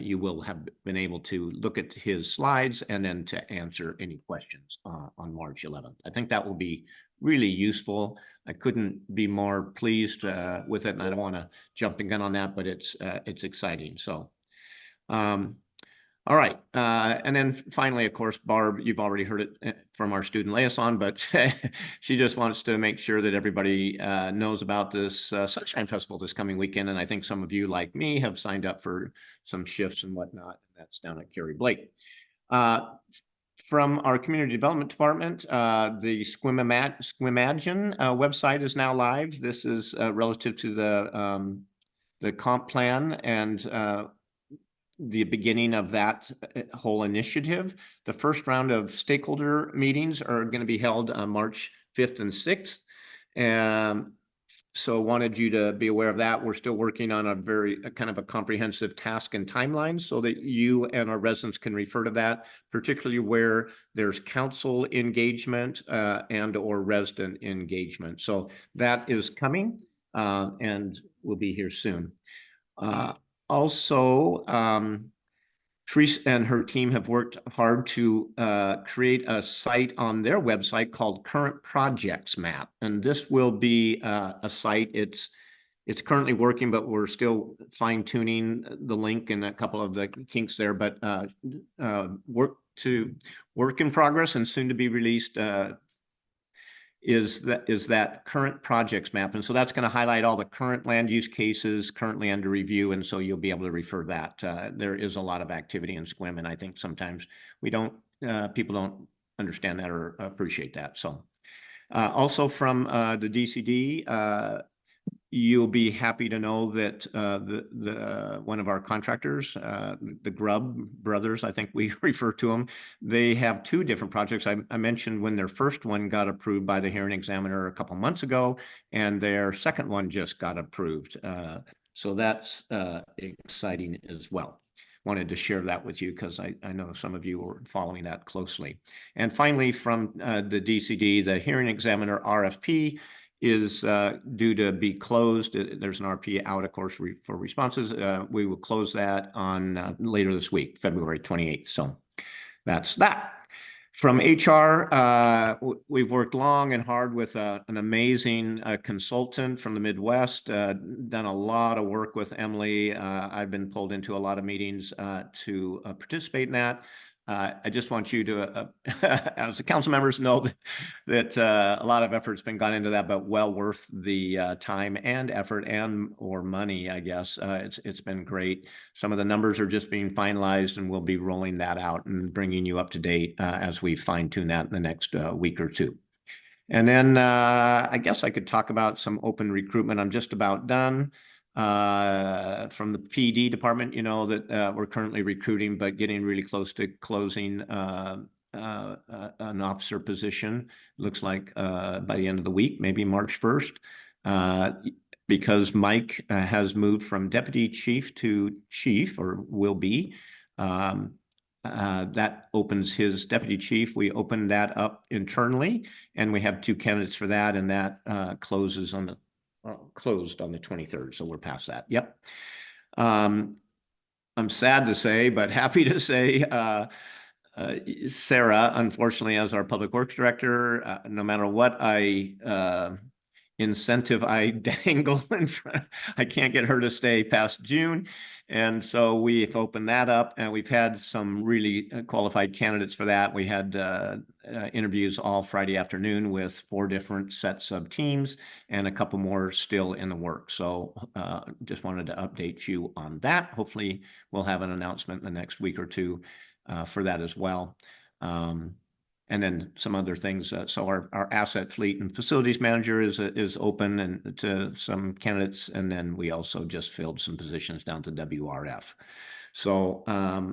you will have been able to look at his slides and then to answer any questions on March 11th. I think that will be really useful. I couldn't be more pleased with it, and I don't want to jump the gun on that, but it's exciting. So. All right. And then finally, of course, Barb, you've already heard it from our student liaison, but she just wants to make sure that everybody knows about this Sunshine Festival this coming weekend. And I think some of you, like me, have signed up for some shifts and whatnot. That's down at Carrie Blake. From our community development department, the Squimagine website is now live. This is relative to the comp plan and the beginning of that whole initiative. The first round of stakeholder meetings are going to be held on March 5th and 6th. So wanted you to be aware of that. We're still working on a kind of a comprehensive task and timeline so that you and our residents can refer to that, particularly where there's council engagement and or resident engagement. So that is coming and will be here soon. Also, Teresa and her team have worked hard to create a site on their website called Current Projects Map. And this will be a site, it's currently working, but we're still fine tuning the link and a couple of the kinks there, but work in progress and soon to be released is that current projects map. And so that's going to highlight all the current land use cases currently under review. And so you'll be able to refer that. There is a lot of activity in Sequim, and I think sometimes people don't understand that or appreciate that. So also from the DCD, you'll be happy to know that one of our contractors, the Grubb brothers, I think we refer to them, they have two different projects. I mentioned when their first one got approved by the hearing examiner a couple months ago, and their second one just got approved. So that's exciting as well. Wanted to share that with you because I know some of you were following that closely. And finally, from the DCD, the hearing examiner RFP is due to be closed. There's an RP out, of course, for responses. We will close that on later this week, February 28th. So that's that. From HR, we've worked long and hard with an amazing consultant from the Midwest, done a lot of work with Emily. I've been pulled into a lot of meetings to participate in that. I just want you to, as the council members, know that a lot of effort's been gone into that, but well worth the time and effort and or money, I guess. It's been great. Some of the numbers are just being finalized, and we'll be rolling that out and bringing you up to date as we fine tune that in the next week or two. And then I guess I could talk about some open recruitment. I'm just about done. From the PD department, you know that we're currently recruiting, but getting really close to closing an officer position. Looks like by the end of the week, maybe March 1st, because Mike has moved from deputy chief to chief, or will be. That opens his deputy chief. We opened that up internally, and we have 2 candidates for that, and that closes on the closed on the 23rd, so we're past that. Yep. I'm sad to say, but happy to say, Sarah, unfortunately, as our public works director, no matter what incentive I dangle in front, I can't get her to stay past June. And so we've opened that up, and we've had some really qualified candidates for that. We had interviews all Friday afternoon with 4 different sets of teams, and a couple more still in the works. So just wanted to update you on that. Hopefully we'll have an announcement in the next week or 2 for that as well. And then some other things. So our asset fleet and facilities manager is open and to some candidates. And then we also just filled some positions down to WRF. So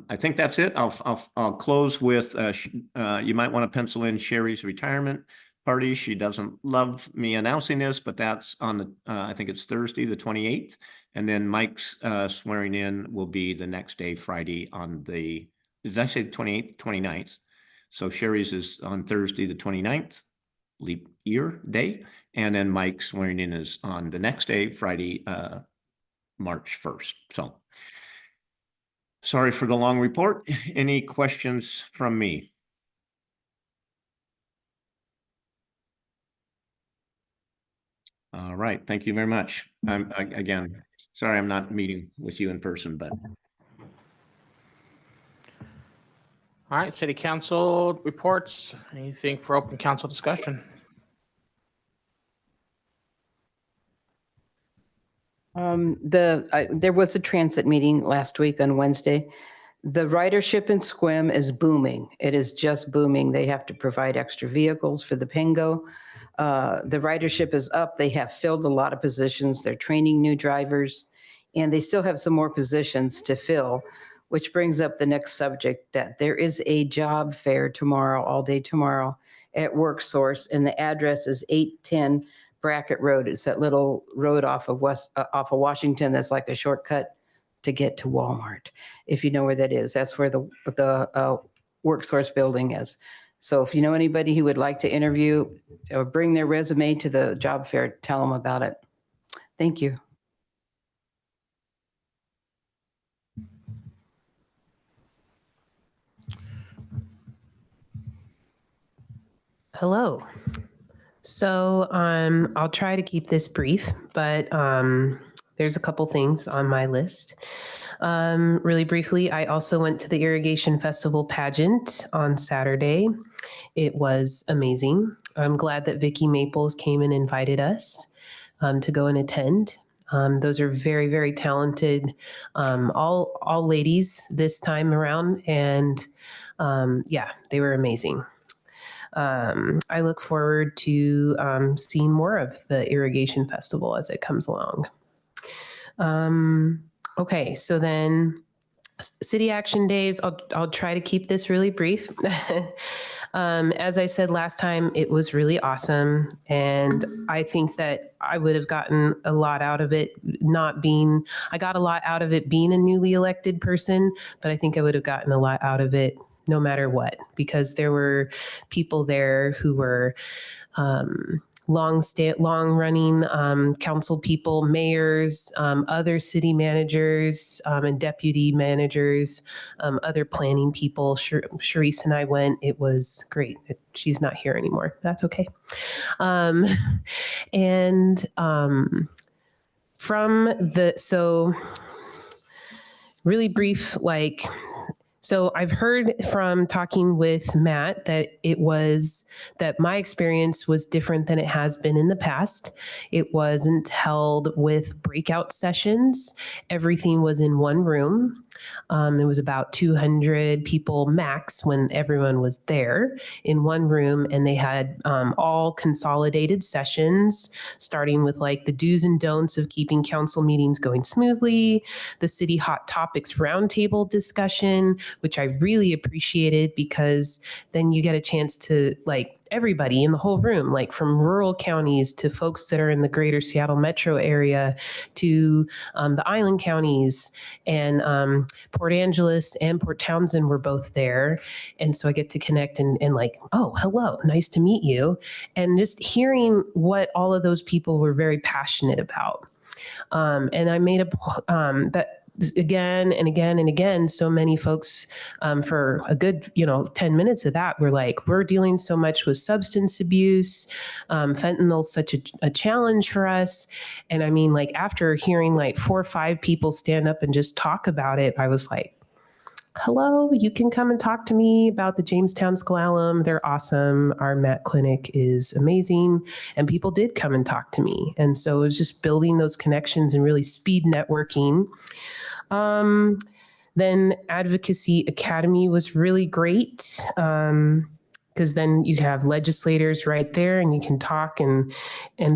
I think that's it. I'll close with, you might want to pencil in Sheri's retirement party. She doesn't love me announcing this, but that's on the, I think it's Thursday, the 28th. And then Mike's swearing in will be the next day, Friday on the, did I say the 28th, 29th? So Sheri's is on Thursday, the 29th, leap year day. And then Mike's swearing in is on the next day, Friday, March 1st. So sorry for the long report. Any questions from me? All right. Thank you very much. Again, sorry I'm not meeting with you in person, but. All right, city council reports. Anything for open council discussion? There was a transit meeting last week on Wednesday. The ridership in Sequim is booming. It is just booming. They have to provide extra vehicles for the Pingo. The ridership is up. They have filled a lot of positions. They're training new drivers, and they still have some more positions to fill, which brings up the next subject, that there is a job fair tomorrow, all day tomorrow at WorkSource, and the address is 810 Brackett Road. It's that little road off of Washington that's like a shortcut to get to Walmart. If you know where that is, that's where the WorkSource building is. So if you know anybody who would like to interview or bring their resume to the job fair, tell them about it. Thank you. Hello. So I'll try to keep this brief, but there's a couple things on my list. Really briefly, I also went to the Irrigation Festival pageant on Saturday. It was amazing. I'm glad that Vicki Maples came and invited us to go and attend. Those are very, very talented, all ladies this time around. And yeah, they were amazing. I look forward to seeing more of the Irrigation Festival as it comes along. Okay, so then city action days, I'll try to keep this really brief. As I said last time, it was really awesome. And I think that I would have gotten a lot out of it I got a lot out of it being a newly elected person, but I think I would have gotten a lot out of it no matter what, because there were people there who were long-running council people, mayors, other city managers and deputy managers, other planning people. Sharice and I went. It was great. She's not here anymore. That's okay. So really brief, like, So I've heard from talking with Matt that my experience was different than it has been in the past. It wasn't held with breakout sessions. Everything was in one room. It was about 200 people max when everyone was there in one room, and they had all consolidated sessions, starting with like the do's and don'ts of keeping council meetings going smoothly, the city hot topics roundtable discussion, which I really appreciated because then you get a chance to everybody in the whole room, like from rural counties to folks that are in the greater Seattle metro area to the island counties, and Port Angeles and Port Townsend were both there. And so I get to connect and oh, hello, nice to meet you. And just hearing what all of those people were very passionate about. And I made that again and again and again, so many folks for a good 10 minutes of that were like, we're dealing so much with substance abuse, fentanyl's such a challenge for us. And I mean, after hearing 4 or 5 people stand up and just talk about it, I was like, hello, you can come and talk to me about the Jamestown Slalom. They're awesome. Our Met clinic is amazing. And people did come and talk to me. And so it was just building those connections and really speed networking. Then Advocacy Academy was really great because then you have legislators right there and you can talk and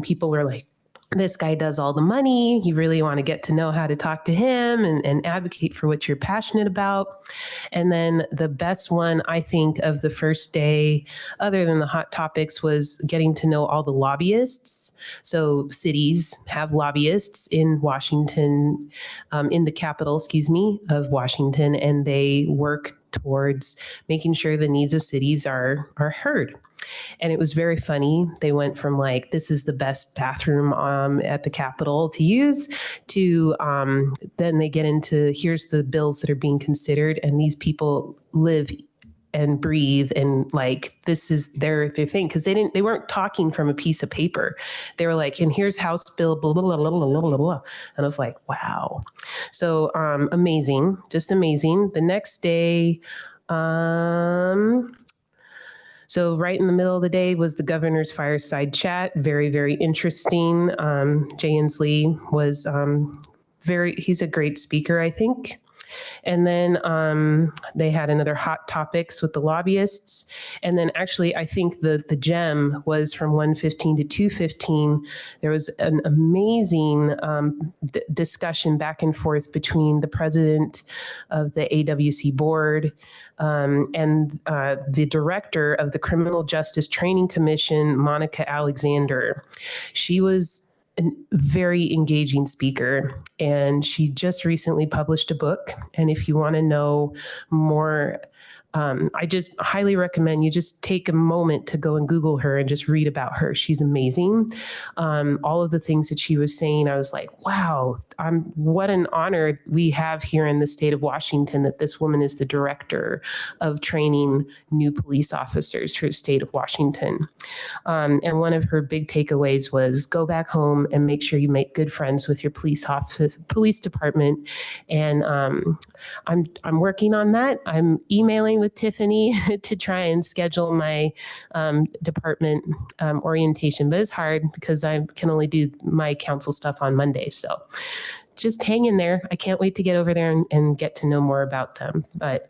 people are like, this guy does all the money. You really want to get to know how to talk to him and advocate for what you're passionate about. And then the best one, I think, of the first day, other than the hot topics, was getting to know all the lobbyists. So cities have lobbyists in Washington, in the capital, of Washington, and they work towards making sure the needs of cities are heard. And it was very funny. They went from this is the best bathroom at the Capitol to use to then they get into here's the bills that are being considered. And these people live and breathe and this is their thing, because they weren't talking from a piece of paper. They were like, and here's House Bill blah blah blah blah blah blah blah. And I was like, wow. So amazing, just amazing. The next day, so right in the middle of the day was the governor's fireside chat. Very, very interesting. Jay Inslee was he's a great speaker, I think. And then they had another hot topics with the lobbyists. And then actually, I think the gem was from 1:15 to 2:15. There was an amazing discussion back and forth between the president of the AWC board and the director of the Criminal Justice Training Commission, Monica Alexander. She was a very engaging speaker, and she just recently published a book. And if you want to know more, I just highly recommend you just take a moment to go and Google her and just read about her. She's amazing. All of the things that she was saying, I was like, wow, what an honor we have here in the state of Washington that this woman is the director of training new police officers for the state of Washington. And one of her big takeaways was go back home and make sure you make good friends with your police department. And I'm working on that. I'm emailing with Tiffany to try and schedule my department orientation, but it's hard because I can only do my council stuff on Monday. So just hang in there. I can't wait to get over there and get to know more about them. But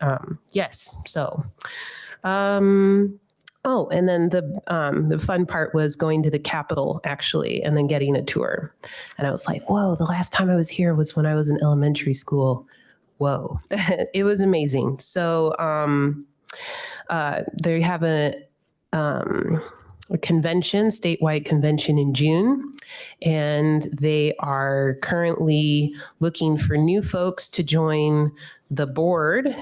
yes, so. Oh, and then the fun part was going to the Capitol, actually, and then getting a tour. And I was like, whoa, the last time I was here was when I was in elementary school. Whoa, it was amazing. So they have a convention, statewide convention in June, and they are currently looking for new folks to join the board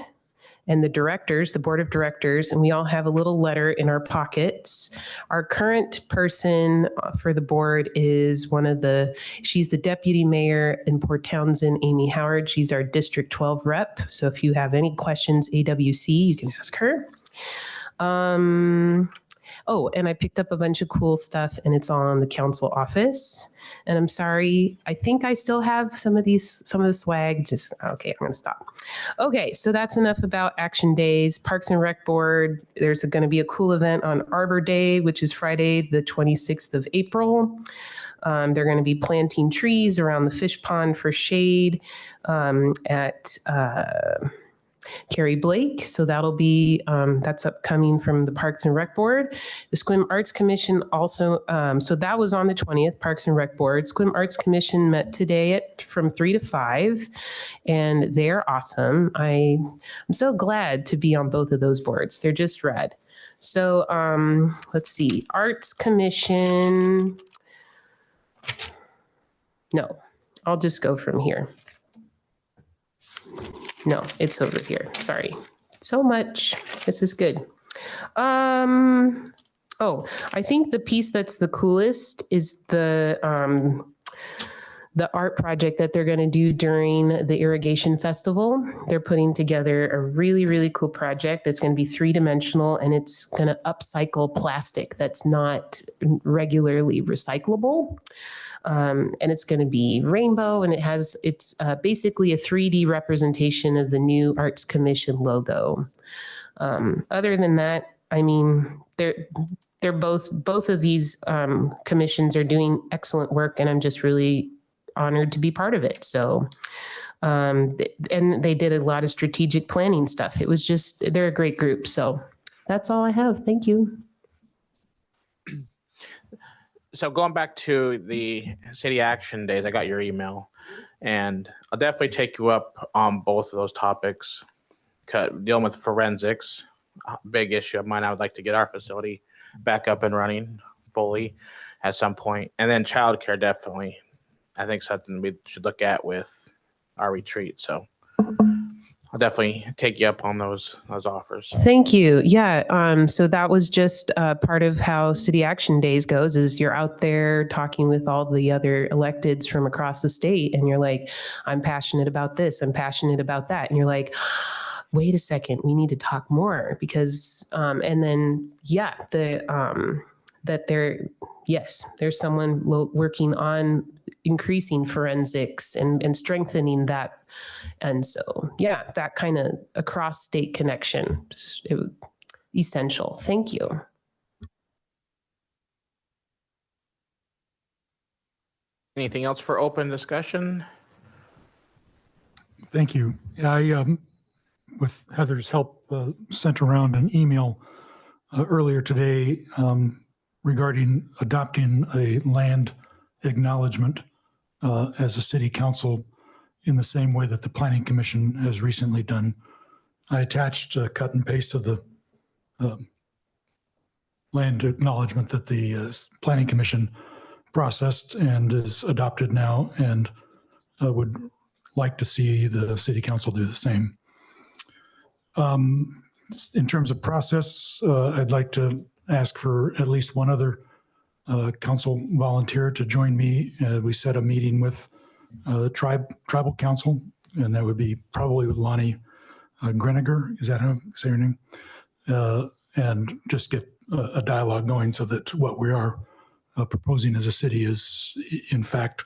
and the directors, the board of directors, and we all have a little letter in our pockets. Our current person for the board is she's the deputy mayor in Port Townsend, Amy Howard. She's our District 12 rep. So if you have any questions, AWC, you can ask her. Oh, and I picked up a bunch of cool stuff and it's all in the council office. And I'm sorry, I think I still have some of the swag. Okay, I'm going to stop. Okay, so that's enough about action days. Parks and Rec Board, there's going to be a cool event on Arbor Day, which is Friday, the 26th of April. They're going to be planting trees around the fish pond for shade at Carrie Blake. So that'll be, that's upcoming from the Parks and Rec Board. The Sequim Arts Commission also, so that was on the 20th, Parks and Rec Board. Sequim Arts Commission met today from 3 to 5, and they're awesome. I'm so glad to be on both of those boards. They're just rad. So let's see, Arts Commission. No, I'll just go from here. No, it's over here. Sorry. So much. This is good. Oh, I think the piece that's the coolest is the art project that they're going to do during the irrigation festival. They're putting together a really, really cool project. It's going to be 3-dimensional and it's going to upcycle plastic that's not regularly recyclable. And it's going to be rainbow, and it's basically a 3D representation of the new Arts Commission logo. Other than that, I mean, they're both of these commissions are doing excellent work, and I'm just really honored to be part of it. So, and they did a lot of strategic planning stuff. It was just, they're a great group. So that's all I have. Thank you. So going back to the city action days, I got your email, and I'll definitely take you up on both of those topics. Dealing with forensics, a big issue of mine. I would like to get our facility back up and running fully at some point. And then childcare, definitely, I think something we should look at with our retreat. So I'll definitely take you up on those offers. Thank you. Yeah. So that was just part of how City Action Days goes, is you're out there talking with all the other electeds from across the state, and you're like, I'm passionate about this, I'm passionate about that. And you're like, wait a second, we need to talk more, because, and then, yeah, there's someone working on increasing forensics and strengthening that. And so, yeah, that kind of across state connection, essential. Thank you. Anything else for open discussion? Thank you. I, with Heather's help, sent around an email earlier today regarding adopting a land acknowledgement as a city council in the same way that the Planning Commission has recently done. I attached a cut and paste of the land acknowledgement that the Planning Commission processed and is adopted now, and would like to see the city council do the same. In terms of process, I'd like to ask for at least one other council volunteer to join me. We set a meeting with tribal council, and that would be probably with Lonnie Greniger. Is that how you say your name? And just get a dialogue going so that what we are proposing as a city is, in fact,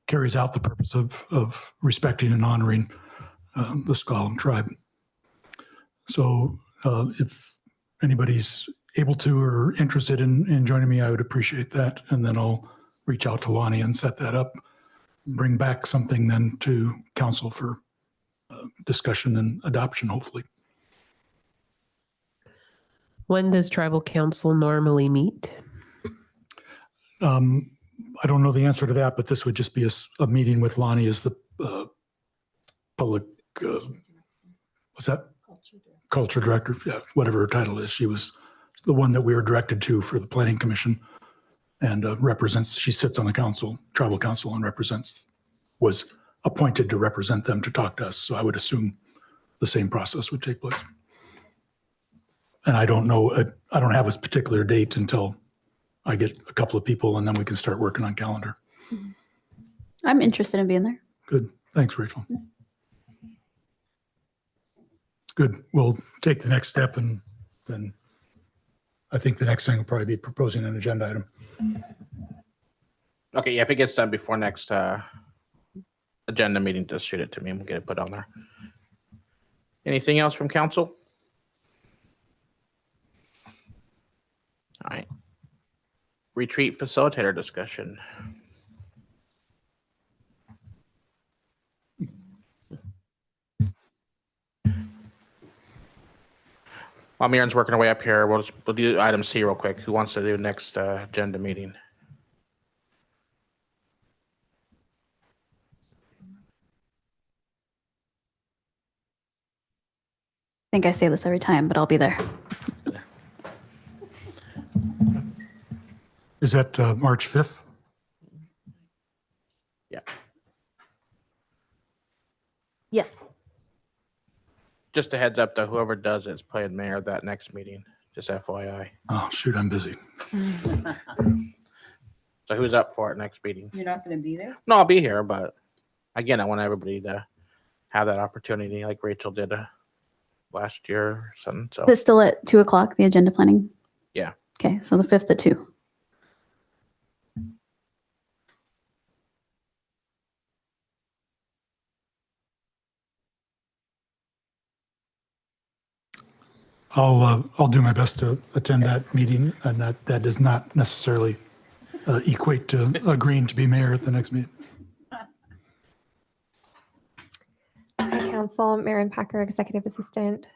carries out the purpose of respecting and honoring the S'Klallam tribe. So if anybody's able to or interested in joining me, I would appreciate that. And then I'll reach out to Lonnie and set that up, bring back something then to council for discussion and adoption, hopefully. When does tribal council normally meet? I don't know the answer to that, but this would just be a meeting with Lonnie as the public, what's that? Culture director, yeah, whatever her title is. She was the one that we were directed to for the Planning Commission, and she sits on the council, tribal council, and was appointed to represent them to talk to us. So I would assume the same process would take place. And I don't know, I don't have a particular date until I get a couple of people, and then we can start working on calendar. I'm interested in being there. Good. Thanks, Rachel. Good. We'll take the next step and then I think the next thing will probably be proposing an agenda item. Okay, yeah, if it gets done before next agenda meeting, just shoot it to me and we'll get it put on there. Anything else from council? All right. Retreat facilitator discussion. While Miriam's working her way up here, we'll do item C real quick. Who wants to do next agenda meeting? I think I say this every time, but I'll be there. Is that March 5th? Yeah. Yes. Just a heads up though, whoever does it's playing mayor that next meeting, just FYI. Oh, shoot, I'm busy. So who's up for it next meeting? You're not going to be there? No, I'll be here, but again, I want everybody to have that opportunity like Rachel did last year or something. So Is it still at 2:00, the agenda planning? yeah. Okay, so the 5th at 2. I'll do my best to attend that meeting, and that does not necessarily equate to agreeing to be mayor at the next meeting. Hi, Council. Marin Packer, Executive Assistant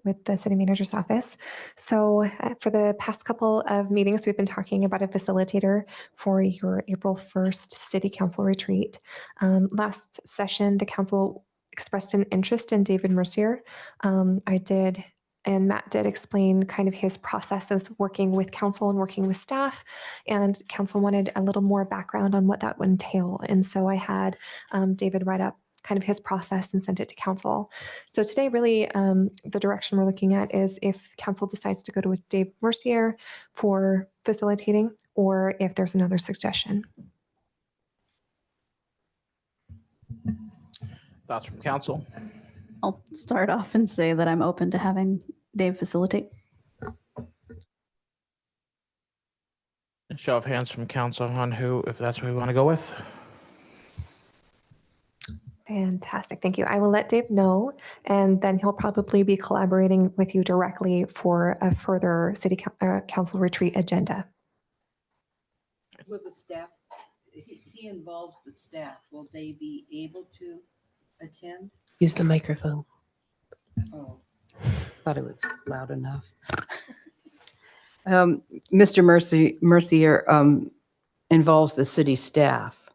with the City Manager's Office. So for the past couple of meetings, we've been talking about a facilitator for your April 1st City Council retreat. Last session, the Council expressed an interest in David Mercier. I did, and Matt did explain kind of his process of working with council and working with staff, and council wanted a little more background on what that would entail. And so I had David write up kind of his process and sent it to council. So today, really, the direction we're looking at is if council decides to go to with Dave Mercier for facilitating, or if there's another suggestion. Thoughts from council? I'll start off and say that I'm open to having Dave facilitate. Show of hands from council on who, if that's what we want to go with. Fantastic. Thank you. I will let Dave know, and then he'll probably be collaborating with you directly for a further city council retreat agenda. Will the staff, he involves the staff, will they be able to attend? Use the microphone. Oh, thought it was loud enough. Mr. Mercier involves the city staff,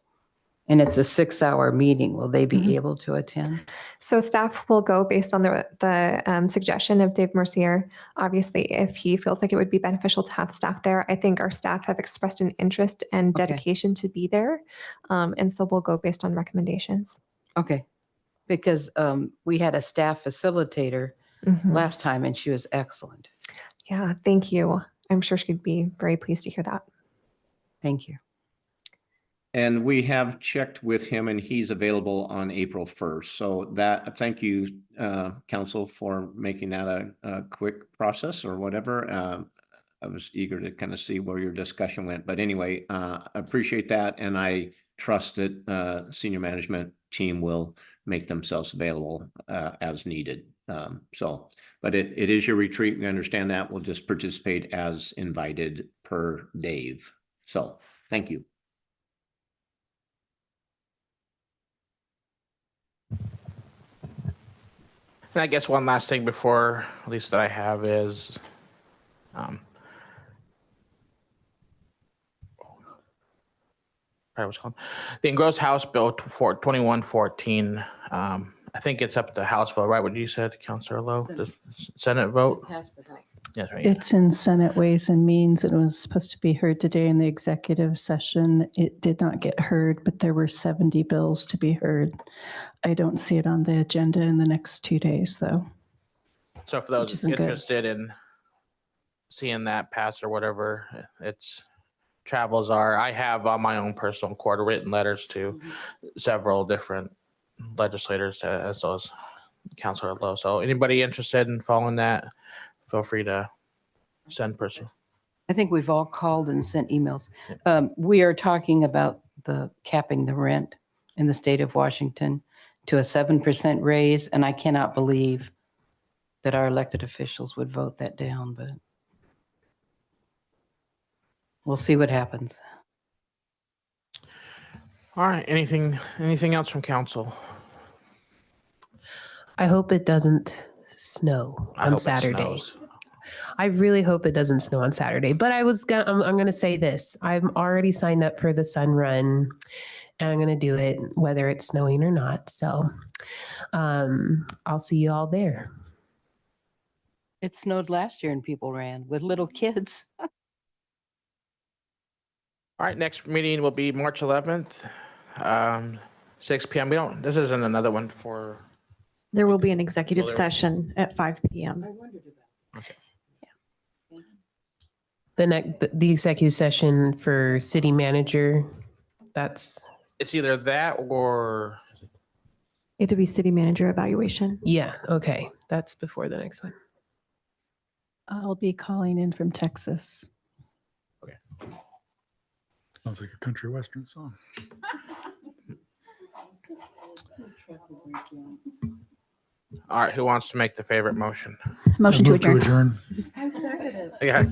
and it's a 6-hour meeting. Will they be able to attend? So staff will go based on the suggestion of Dave Mercier. Obviously, if he feels like it would be beneficial to have staff there, I think our staff have expressed an interest and dedication to be there. And so we'll go based on recommendations. Okay, because we had a staff facilitator last time, and she was excellent. Yeah, thank you. I'm sure she'd be very pleased to hear that. Thank you. And we have checked with him and he's available on April 1st. So that, thank you, council, for making that a quick process or whatever. I was eager to kind of see where your discussion went, but anyway, I appreciate that. And I trust that senior management team will make themselves available as needed. But it is your retreat. We understand that. We'll just participate as invited per Dave. So thank you. And I guess one last thing before, at least that I have, is what's called the Engrossed House Bill for 2114. I think it's up to House vote, right? What you said, Councilor Lowe, the Senate vote. Passed the House. Yes, right. It's in Senate Ways and Means. It was supposed to be heard today in the executive session. It did not get heard, but there were 70 bills to be heard. I don't see it on the agenda in the next 2 days, though. So for those isn't good. interested in seeing that pass or whatever, it's travels are. I have on my own personal court written letters to several different legislators as well as Councilor Lowe. So anybody interested in following that, feel free to send person. I think we've all called and sent emails. We are talking about the capping the rent in the state of Washington to a 7% raise, and I cannot believe that our elected officials would vote that down, but we'll see what happens. All right. Anything else from council? I hope it doesn't snow I on hope it Saturday. snows. I really hope it doesn't snow on Saturday. But I'm going to say this. I'm already signed up for the sun run, and I'm going to do it whether it's snowing or not. So I'll see you all there. It snowed last year and people ran with little kids. All right. Next meeting will be March 11th, 6 p.m. This isn't another one for. There will be an executive Well, there- session at 5 p.m. Okay. The executive session for city manager, that's, It's either that or. It'll be city manager evaluation. yeah, okay. That's before the next one. I'll be calling in from Texas. Sounds like a country western song. All right. Who wants to make the favorite motion? Motion to Move adjourn. adjourn. Yeah.